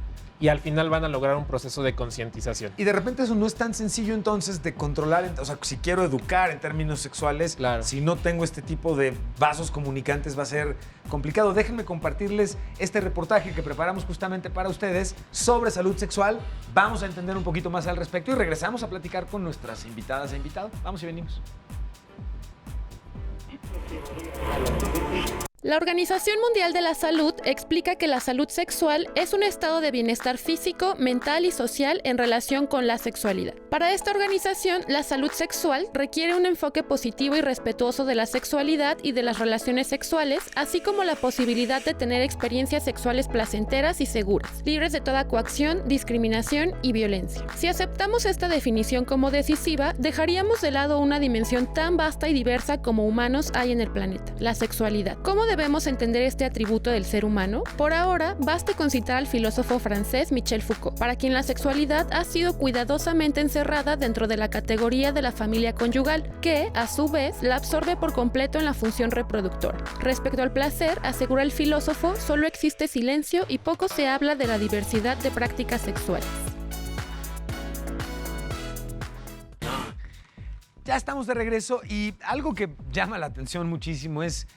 y al final van a lograr un proceso de concientización. Y de repente eso no es tan sencillo entonces de controlar, o sea, si quiero educar en términos sexuales, Claro. si no tengo este tipo de vasos comunicantes va a ser complicado. Déjenme compartirles este reportaje que preparamos justamente para ustedes sobre salud sexual. Vamos a entender un poquito más al respecto y regresamos a platicar con nuestras invitadas e invitados. Vamos y venimos. La Organización Mundial de la Salud explica que la salud sexual es un estado de bienestar físico, mental y social en relación con la sexualidad. Para esta organización, la salud sexual requiere un enfoque positivo y respetuoso de la sexualidad y de las relaciones sexuales, así como la posibilidad de tener experiencias sexuales placenteras y seguras, libres de toda coacción, discriminación y violencia. Si aceptamos esta definición como decisiva, dejaríamos de lado una dimensión tan vasta y diversa como humanos hay en el planeta, la sexualidad. ¿Cómo debemos entender este atributo del ser humano? Por ahora, baste con citar al filósofo francés Michel Foucault, para quien la sexualidad ha sido cuidadosamente encerrada dentro de la categoría de la familia conyugal, que, a su vez, la absorbe por completo en la función reproductora. Respecto al placer, asegura el filósofo, solo existe silencio y poco se habla de la diversidad de prácticas sexuales. Ya estamos de regreso y algo que llama la atención muchísimo es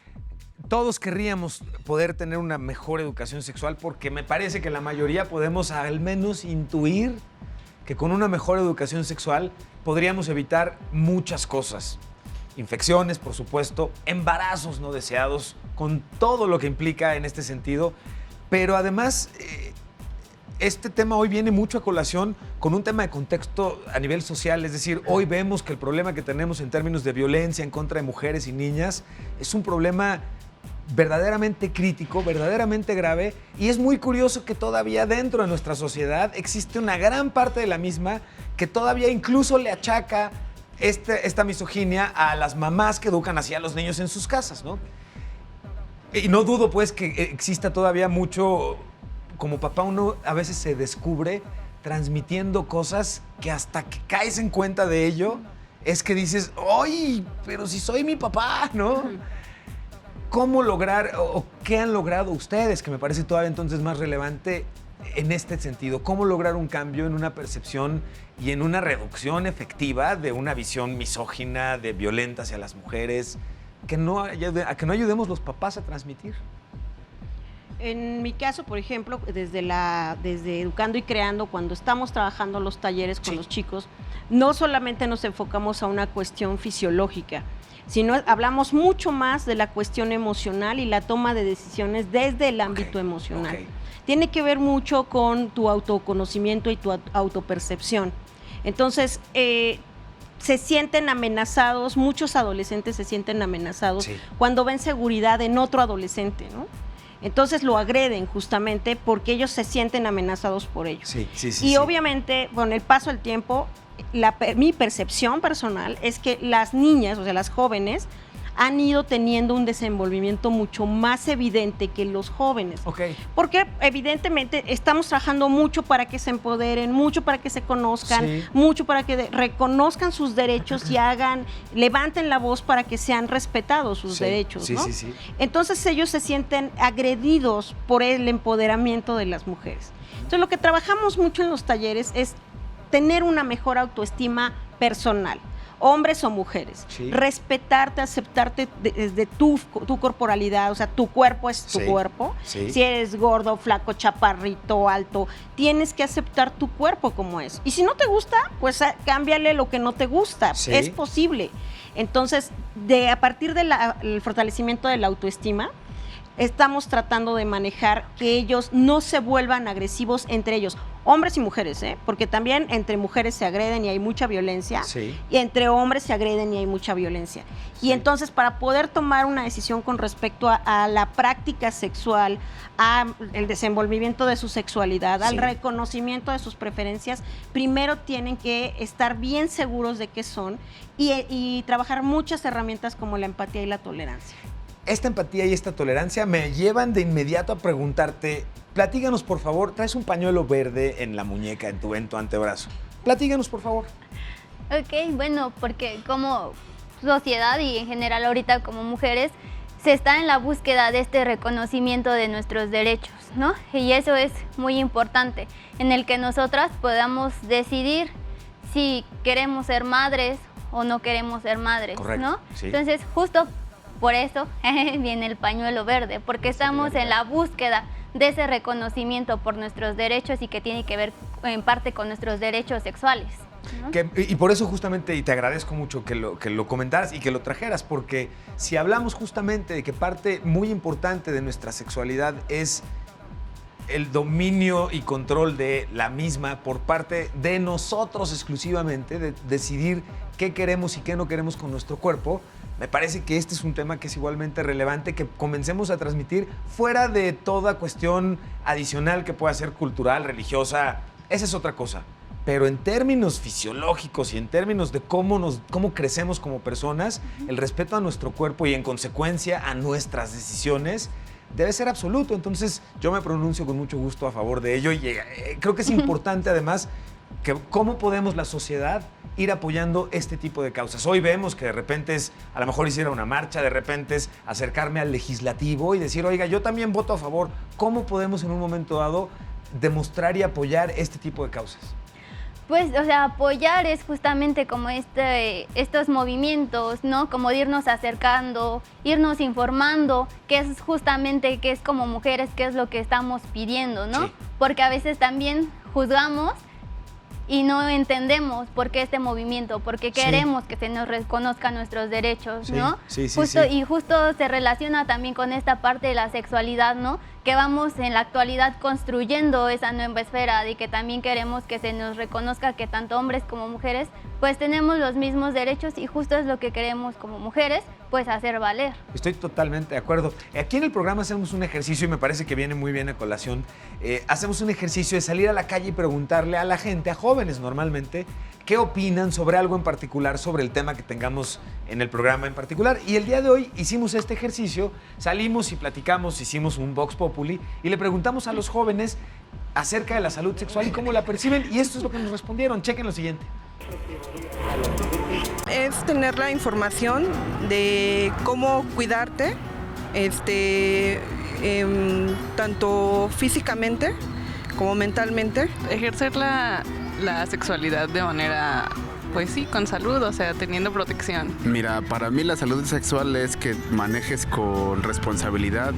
todos querríamos poder tener una mejor educación sexual porque me parece que la mayoría podemos al menos intuir que con una mejor educación sexual podríamos evitar muchas cosas. Infecciones, por supuesto, embarazos no deseados, con todo lo que implica en este sentido. Pero además, este tema hoy viene mucho a colación con un tema de contexto a nivel social. Es decir, hoy vemos que el problema que tenemos en términos de violencia en contra de mujeres y niñas es un problema verdaderamente crítico, verdaderamente grave, y es muy curioso que todavía dentro de nuestra sociedad existe una gran parte de la misma que todavía incluso le achaca esta misoginia a las mamás que educan así a los niños en sus casas, ¿no? Y no dudo pues que exista todavía mucho, como papá uno a veces se descubre transmitiendo cosas que hasta que caes en cuenta de ello es que dices, ¡ay, pero si soy mi papá!, ¿no? ¿Cómo lograr o qué han logrado ustedes, que me parece todavía entonces más relevante en este sentido? ¿Cómo lograr un cambio en una percepción y en una reducción efectiva de una visión misógina, de violenta hacia las mujeres, a que no ayudemos los papás a transmitir? En mi caso, por ejemplo, desde Educando y Creando, cuando estamos trabajando los talleres con los chicos, no solamente nos enfocamos a una cuestión fisiológica, sino hablamos mucho más de la cuestión emocional y la toma de decisiones desde el ámbito emocional. Tiene que ver mucho con tu autoconocimiento y tu autopercepción. Entonces, se sienten amenazados, muchos adolescentes se sienten amenazados cuando ven seguridad en otro adolescente, ¿no? Entonces lo agreden justamente porque ellos se sienten amenazados por ellos. Sí. Y obviamente, con el paso del tiempo, mi percepción personal es que las niñas, o sea, las jóvenes, han ido teniendo un desenvolvimiento mucho más evidente que los jóvenes. Okay. Porque evidentemente estamos trabajando mucho para que se empoderen, mucho para que se conozcan, mucho para que reconozcan sus derechos y levanten la voz para que sean respetados sus derechos, ¿no? Sí. Entonces ellos se sienten agredidos por el empoderamiento de las mujeres. Entonces lo que trabajamos mucho en los talleres es tener una mejor autoestima personal. Hombres o mujeres, respetarte, aceptarte desde tu corporalidad, o sea, tu cuerpo es tu cuerpo. Si eres gordo, flaco, chaparrito, alto, tienes que aceptar tu cuerpo como es. Y si no te gusta, pues cámbiale lo que no te gusta. Es posible. Entonces, a partir del fortalecimiento de la autoestima, estamos tratando de manejar que ellos no se vuelvan agresivos entre ellos, hombres y mujeres, porque también entre mujeres se agreden y hay mucha violencia, y entre hombres se agreden y hay mucha violencia. Y entonces, para poder tomar una decisión con respecto a la práctica sexual, al desenvolvimiento de su sexualidad, al reconocimiento de sus preferencias, primero tienen que estar bien seguros de qué son y trabajar muchas herramientas como la empatía y la tolerancia. Esta empatía y esta tolerancia me llevan de inmediato a preguntarte, platíganos por favor, traes un pañuelo verde en la muñeca, en tu antebrazo. Platíganos por favor. Ok, bueno, porque como sociedad y en general ahorita como mujeres, se está en la búsqueda de este reconocimiento de nuestros derechos, ¿no? Y eso es muy importante, en el que nosotras podamos decidir si queremos ser madres o no queremos ser madres, ¿no? Entonces, justo por eso viene el pañuelo verde, porque estamos en la búsqueda de ese reconocimiento por nuestros derechos y que tiene que ver en parte con nuestros derechos sexuales, ¿no? Y por eso justamente, y te agradezco mucho que lo comentaras y que lo trajeras, porque si hablamos justamente de que parte muy importante de nuestra sexualidad es el dominio y control de la misma por parte de nosotros exclusivamente, de decidir qué queremos y qué no queremos con nuestro cuerpo, me parece que este es un tema que es igualmente relevante que comencemos a transmitir fuera de toda cuestión adicional que pueda ser cultural, religiosa, esa es otra cosa. Pero en términos fisiológicos y en términos de cómo crecemos como personas, el respeto a nuestro cuerpo y en consecuencia a nuestras decisiones debe ser absoluto. Entonces yo me pronuncio con mucho gusto a favor de ello y creo que es importante además que cómo podemos la sociedad ir apoyando este tipo de causas. Hoy vemos que de repente es, a lo mejor hiciera una marcha, de repente es acercarme al legislativo y decir, oiga, yo también voto a favor. ¿Cómo podemos en un momento dado demostrar y apoyar este tipo de causas? Pues, o sea, apoyar es justamente como estos movimientos, ¿no? Como de irnos acercando, irnos informando, que es justamente qué es como mujeres, qué es lo que estamos pidiendo, ¿no? Porque a veces también juzgamos y no entendemos por qué este movimiento, por qué queremos que se nos reconozcan nuestros derechos, ¿no? Y justo se relaciona también con esta parte de la sexualidad, ¿no? Que vamos en la actualidad construyendo esa nueva esfera de que también queremos que se nos reconozca que tanto hombres como mujeres pues tenemos los mismos derechos y justo es lo que queremos como mujeres pues hacer valer. Estoy totalmente de acuerdo. Aquí en el programa hacemos un ejercicio y me parece que viene muy bien a colación. Hacemos un ejercicio de salir a la calle y preguntarle a la gente, a jóvenes normalmente, qué opinan sobre algo en particular, sobre el tema que tengamos en el programa en particular. Y el día de hoy hicimos este ejercicio, salimos y platicamos, hicimos un Vox Populi y le preguntamos a los jóvenes acerca de la salud sexual y cómo la perciben. Y esto es lo que nos respondieron. Chequen lo siguiente. Es tener la información de cómo cuidarte, tanto físicamente como mentalmente. Ejercer la sexualidad de manera, pues sí, con salud, o sea, teniendo protección. Mira, para mí la salud sexual es que manejes con responsabilidad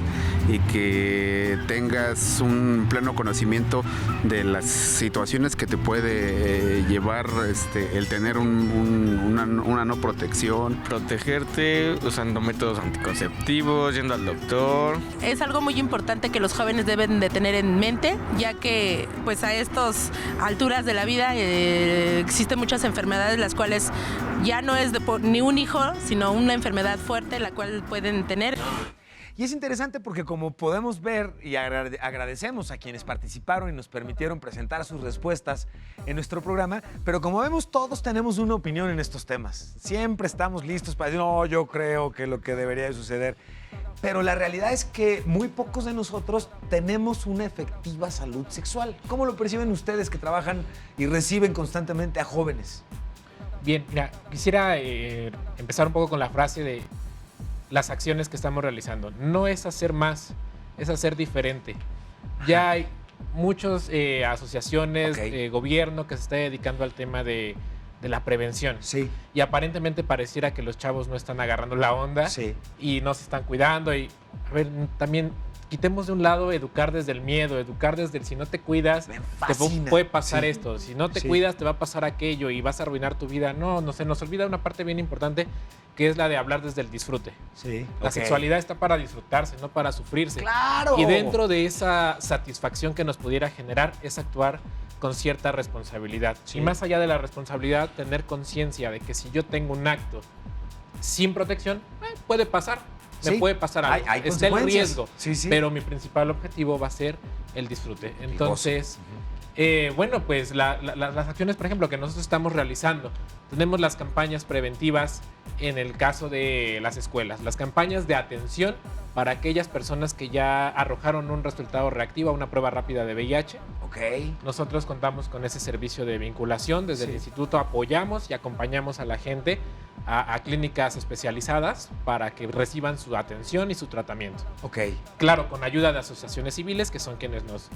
y que tengas un pleno conocimiento de las situaciones que te puede llevar el tener una no protección. Protegerte usando métodos anticonceptivos, yendo al doctor. Es algo muy importante que los jóvenes deben de tener en mente, ya que pues a estas alturas de la vida existen muchas enfermedades las cuales ya no es ni un hijo, sino una enfermedad fuerte la cual pueden tener. Y es interesante porque como podemos ver y agradecemos a quienes participaron y nos permitieron presentar sus respuestas en nuestro programa, pero como vemos todos tenemos una opinión en estos temas. Siempre estamos listos para decir, no, yo creo que lo que debería de suceder. Pero la realidad es que muy pocos de nosotros tenemos una efectiva salud sexual. ¿Cómo lo perciben ustedes que trabajan y reciben constantemente a jóvenes? Bien, mira, quisiera empezar un poco con la frase de las acciones que estamos realizando. No es hacer más, es hacer diferente. Ya hay muchas asociaciones, gobierno que se está dedicando al tema de la prevención. Sí. Y aparentemente pareciera que los chavos no están agarrando la onda y no se están cuidando. Y, a ver, también quitemos de un lado educar desde el miedo, educar desde el si no te cuidas, te puede pasar esto. Si no te cuidas, te va a pasar aquello y vas a arruinar tu vida. No se nos olvida una parte bien importante que es la de hablar desde el disfrute. Sí. La sexualidad está para disfrutarse, no para sufrirse. ¡Claro! Y dentro de esa satisfacción que nos pudiera generar es actuar con cierta responsabilidad. Y más allá de la responsabilidad, tener conciencia de que si yo tengo un acto sin protección, puede pasar. Me puede pasar algo. Hay está el riesgo. Sí. Pero mi principal objetivo va a ser el disfrute. Entonces, bueno, pues las acciones, por ejemplo, que nosotros estamos realizando. Tenemos las campañas preventivas en el caso de las escuelas. Las campañas de atención para aquellas personas que ya arrojaron un resultado reactivo a una prueba rápida de VIH. Nosotros contamos con ese servicio de vinculación. Desde el instituto apoyamos y acompañamos a la gente a clínicas especializadas para que reciban su atención y su tratamiento. Claro, con ayuda de asociaciones civiles que son quienes nos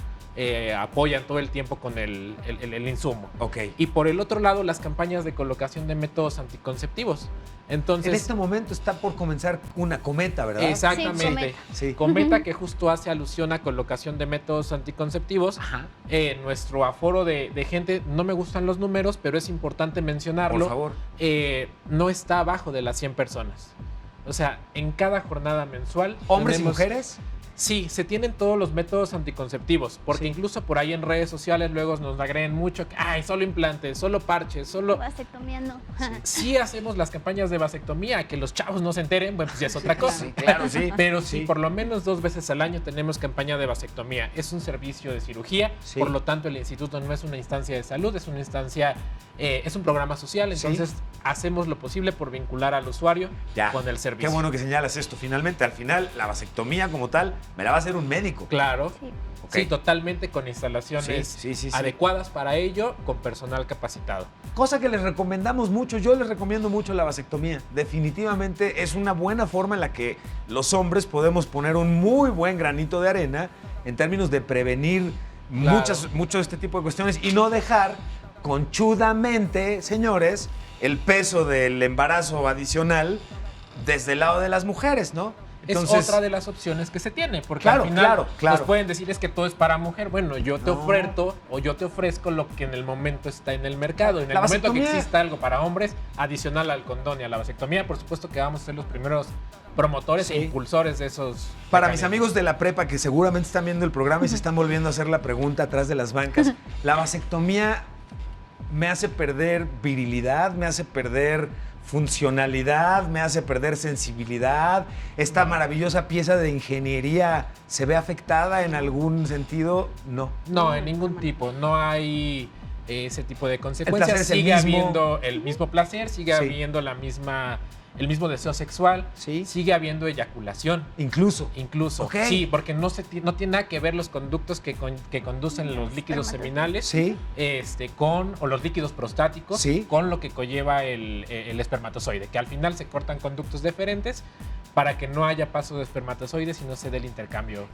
apoyan todo el tiempo con el insumo. Y por el otro lado, las campañas de colocación de métodos anticonceptivos. Entonces, en este momento está por comenzar una Cometa, ¿verdad? Exactamente. Cometa, que justo hace alusión a colocación de métodos anticonceptivos. Nuestro aforo de gente, no me gustan los números, pero es importante mencionarlo. Por favor. No está abajo de las 100 personas. O sea, en cada jornada mensual. ¿Hombres y mujeres? Sí, se tienen todos los métodos anticonceptivos, porque incluso por ahí en redes sociales luego nos agreden mucho que, solo implantes, solo parches, solo... Vasectomía no. Sí hacemos las campañas de vasectomía, que los chavos no se enteren, bueno, pues ya es otra cosa. Claro, sí. Pero sí, por lo menos 2 veces al año tenemos campaña de vasectomía. Es un servicio de cirugía, por lo tanto el instituto no es una instancia de salud, es una instancia, es un programa social, entonces hacemos lo posible por vincular al usuario con el servicio. Qué bueno que señalas esto. Finalmente, al final, la vasectomía como tal me la va a hacer un médico. Claro. Sí, totalmente con instalaciones adecuadas para ello, con personal capacitado. Cosa que les recomendamos mucho, yo les recomiendo mucho la vasectomía. Definitivamente es una buena forma en la que los hombres podemos poner un muy buen granito de arena en términos de prevenir mucho de este tipo de cuestiones y no dejar conchudamente, señores, el peso del embarazo adicional desde el lado de las mujeres, ¿no? Entonces, es otra de las opciones que se tiene, porque al final nos pueden decir es que todo es para mujer. Bueno, yo te oferto o yo te ofrezco lo que en el momento está en el mercado. En el momento que exista algo para hombres, adicional al condón y a la vasectomía, por supuesto que vamos a ser los primeros promotores e impulsores de esos. Para mis amigos de la prepa que seguramente están viendo el programa y se están volviendo a hacer la pregunta atrás de las bancas, la vasectomía me hace perder virilidad, me hace perder funcionalidad, me hace perder sensibilidad. Esta maravillosa pieza de ingeniería se ve afectada en algún sentido. No, en ningún tipo. No hay ese tipo de consecuencias. Sigue habiendo el mismo placer, sigue habiendo el mismo deseo sexual, sigue habiendo eyaculación. Incluso. Sí, porque no tiene nada que ver los conductos que conducen los líquidos seminales o los líquidos prostáticos con lo que conlleva el espermatozoide, que al final se cortan conductos diferentes para que no haya paso de espermatozoides y no se dé el intercambio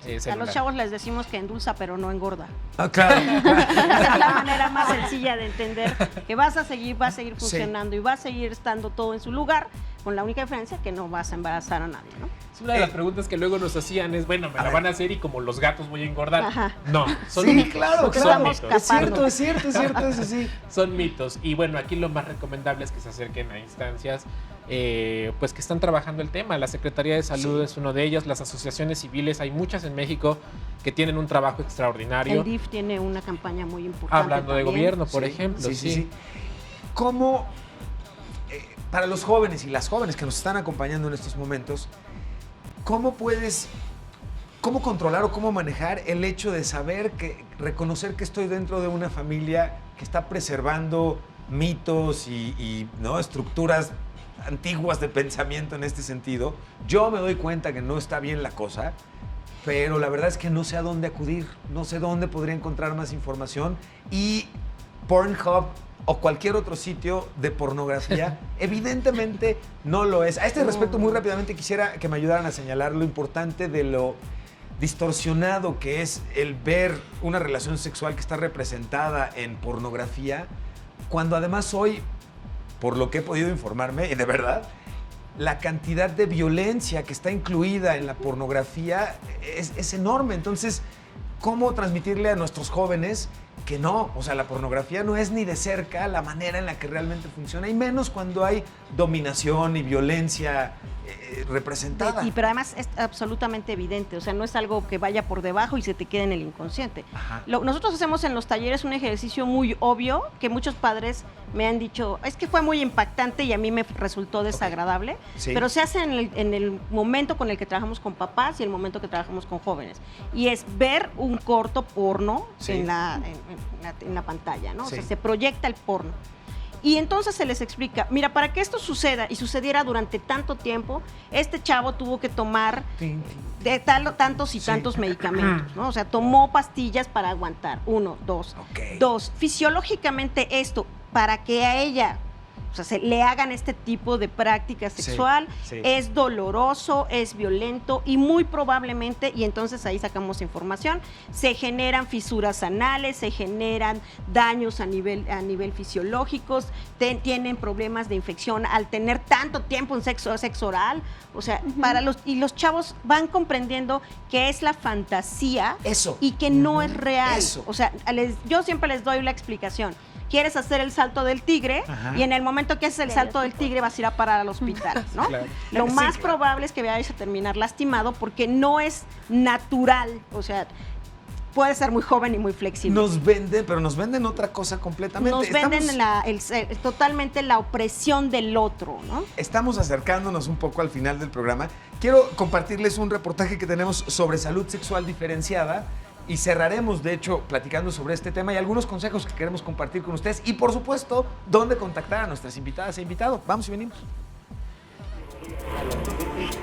celular. A los chavos les decimos que endulza pero no engorda. Claro. Esa es la manera más sencilla de entender que va a seguir funcionando y va a seguir estando todo en su lugar, con la única diferencia que no vas a embarazar a nadie, ¿no? Una de las preguntas que luego nos hacían es, bueno, me la van a hacer y como los gatos voy a engordar. No, son mitos. Claro. Son mitos. Es cierto, eso sí. Son mitos. Y bueno, aquí lo más recomendable es que se acerquen a instancias pues que están trabajando el tema. La Secretaría de Salud es uno de ellas, las asociaciones civiles, hay muchas en México que tienen un trabajo extraordinario. El DIF tiene una campaña muy importante. Hablando de gobierno, por ejemplo. Sí. ¿Cómo, para los jóvenes y las jóvenes que nos están acompañando en estos momentos, ¿cómo controlar o cómo manejar el hecho de reconocer que estoy dentro de una familia que está preservando mitos y ¿no? estructuras antiguas de pensamiento en este sentido? Yo me doy cuenta que no está bien la cosa, pero la verdad es que no sé a dónde acudir, no sé dónde podría encontrar más información, y Pornhub o cualquier otro sitio de pornografía evidentemente no lo es. A este respecto, muy rápidamente quisiera que me ayudaran a señalar lo importante de lo distorsionado que es el ver una relación sexual que está representada en pornografía, cuando además hoy, por lo que he podido informarme, y de verdad, la cantidad de violencia que está incluida en la pornografía es enorme. Entonces, ¿cómo transmitirle a nuestros jóvenes que no? O sea, la pornografía no es ni de cerca la manera en la que realmente funciona, y menos cuando hay dominación y violencia representada. Pero además es absolutamente evidente, o sea, no es algo que vaya por debajo y se te quede en el inconsciente. Nosotros hacemos en los talleres un ejercicio muy obvio que muchos padres me han dicho, es que fue muy impactante y a mí me resultó desagradable, Sí. pero se hace en el momento con el que trabajamos con papás y el momento que trabajamos con jóvenes. Y es ver un corto porno Sí. en la pantalla, ¿no? O sea, Sí. se proyecta el porno. Y entonces se les explica, mira, para que esto suceda y sucediera durante tanto tiempo, este chavo tuvo que tomar de tantos y tantos medicamentos, ¿no? O sea, tomó pastillas para aguantar. 1, 2. 2, fisiológicamente esto, para que a ella, o sea, se le hagan este tipo de práctica sexual, sí. es doloroso, es violento y muy probablemente, y entonces ahí sacamos información, se generan fisuras anales, se generan daños a nivel fisiológicos, tienen problemas de infección al tener tanto tiempo en sexo oral, o sea, los chavos van comprendiendo que es la fantasía y que no es real. O sea, yo siempre les doy la explicación. Quieres hacer el salto del tigre y en el momento que haces el salto del tigre vas a ir a parar al hospital, ¿no? Claro. Lo más probable es que vayas a terminar lastimado porque no es natural, o sea, puede ser muy joven y muy flexible. Nos venden otra cosa completamente. Nos venden totalmente la opresión del otro, ¿no? Estamos acercándonos un poco al final del programa. Quiero compartirles un reportaje que tenemos sobre salud sexual diferenciada. Y cerraremos, de hecho, platicando sobre este tema y algunos consejos que queremos compartir con ustedes. Y, por supuesto, dónde contactar a nuestras invitadas e invitados. Vamos y venimos.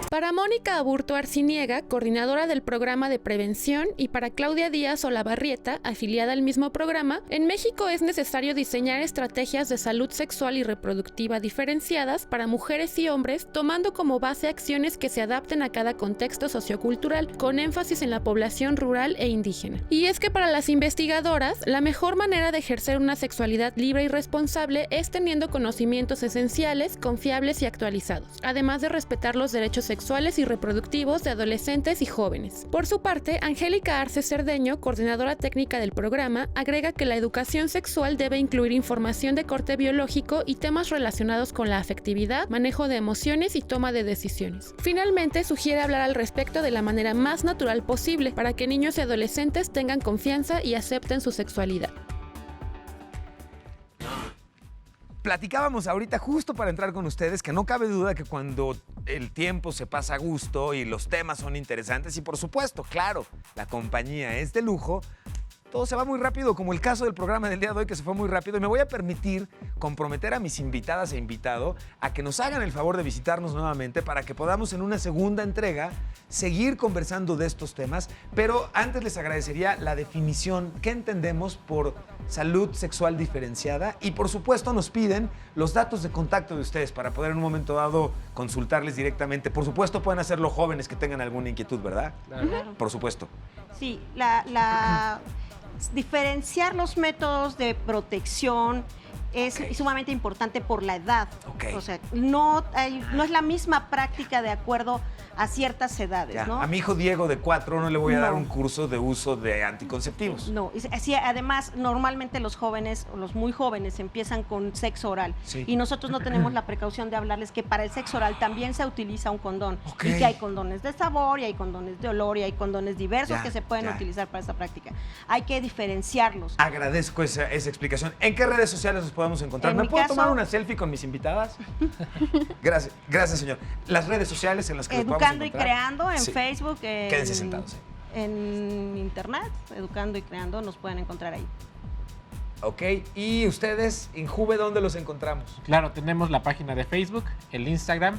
Para Mónica Aburto Arciniega, coordinadora del programa de prevención, y para Claudia Díaz Olavarrieta, afiliada al mismo programa, en México es necesario diseñar estrategias de salud sexual y reproductiva diferenciadas para mujeres y hombres, tomando como base acciones que se adapten a cada contexto sociocultural, con énfasis en la población rural e indígena. Y es que para las investigadoras, la mejor manera de ejercer una sexualidad libre y responsable es teniendo conocimientos esenciales, confiables y actualizados, además de respetar los derechos sexuales y reproductivos de adolescentes y jóvenes. Por su parte, Angélica Arce Cerdeño, coordinadora técnica del programa, agrega que la educación sexual debe incluir información de corte biológico y temas relacionados con la afectividad, manejo de emociones y toma de decisiones. Finalmente, sugiere hablar al respecto de la manera más natural posible para que niños y adolescentes tengan confianza y acepten su sexualidad. Platicábamos ahorita, justo para entrar con ustedes, que no cabe duda que cuando el tiempo se pasa a gusto y los temas son interesantes y, por supuesto, claro, la compañía es de lujo, todo se va muy rápido, como el caso del programa del día de hoy, que se fue muy rápido. Y me voy a permitir comprometer a mis invitadas e invitado a que nos hagan el favor de visitarnos nuevamente para que podamos en una segunda entrega seguir conversando de estos temas. Pero antes les agradecería la definición, ¿qué entendemos por salud sexual diferenciada? Y por supuesto nos piden los datos de contacto de ustedes para poder en un momento dado consultarles directamente. Por supuesto pueden hacerlo jóvenes que tengan alguna inquietud, ¿verdad? Claro. Por supuesto. Sí, diferenciar los métodos de protección es sumamente importante por la edad. O sea, no es la misma práctica de acuerdo a ciertas edades, Ya. ¿no? A mi hijo Diego de 4 no le voy a dar un curso de uso de anticonceptivos. No, así, además, normalmente los jóvenes, o los muy jóvenes, empiezan con sexo oral. Sí. Y nosotros no tenemos la precaución de hablarles que para el sexo oral también se utiliza un condón. Ok. Y que hay condones de sabor, y hay condones de olor, y hay condones diversos Ya, que se pueden ya. utilizar para esta práctica. Hay que diferenciarlos. Agradezco esa explicación. ¿En qué redes sociales nos podemos podemos encontrar? En ¿Me mi puedo caso- tomar una selfie con mis invitadas? Gracias, señor. Las redes sociales en las que los podemos Educando y encontrar. Creando en Sí. Facebook. Quédense sentados. En internet, Educando y Creando, nos pueden encontrar ahí. Ok, y ustedes, Injuve, ¿dónde los encontramos? Claro, tenemos la página de Facebook, el Instagram,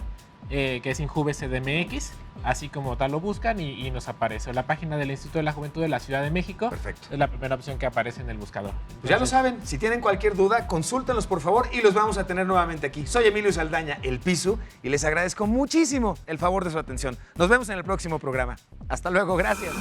que es InjuveCDMX, así como tal lo buscan y nos aparece. La página del Instituto de la Juventud de la Ciudad de México. Perfecto. Es la primera opción que aparece en el buscador. Pues ya lo saben, si tienen cualquier duda, consúltenlos por favor y los vamos a tener nuevamente aquí. Soy Emilio Saldaña, el Pisu, y les agradezco muchísimo el favor de su atención. Nos vemos en el próximo programa. Hasta luego, gracias.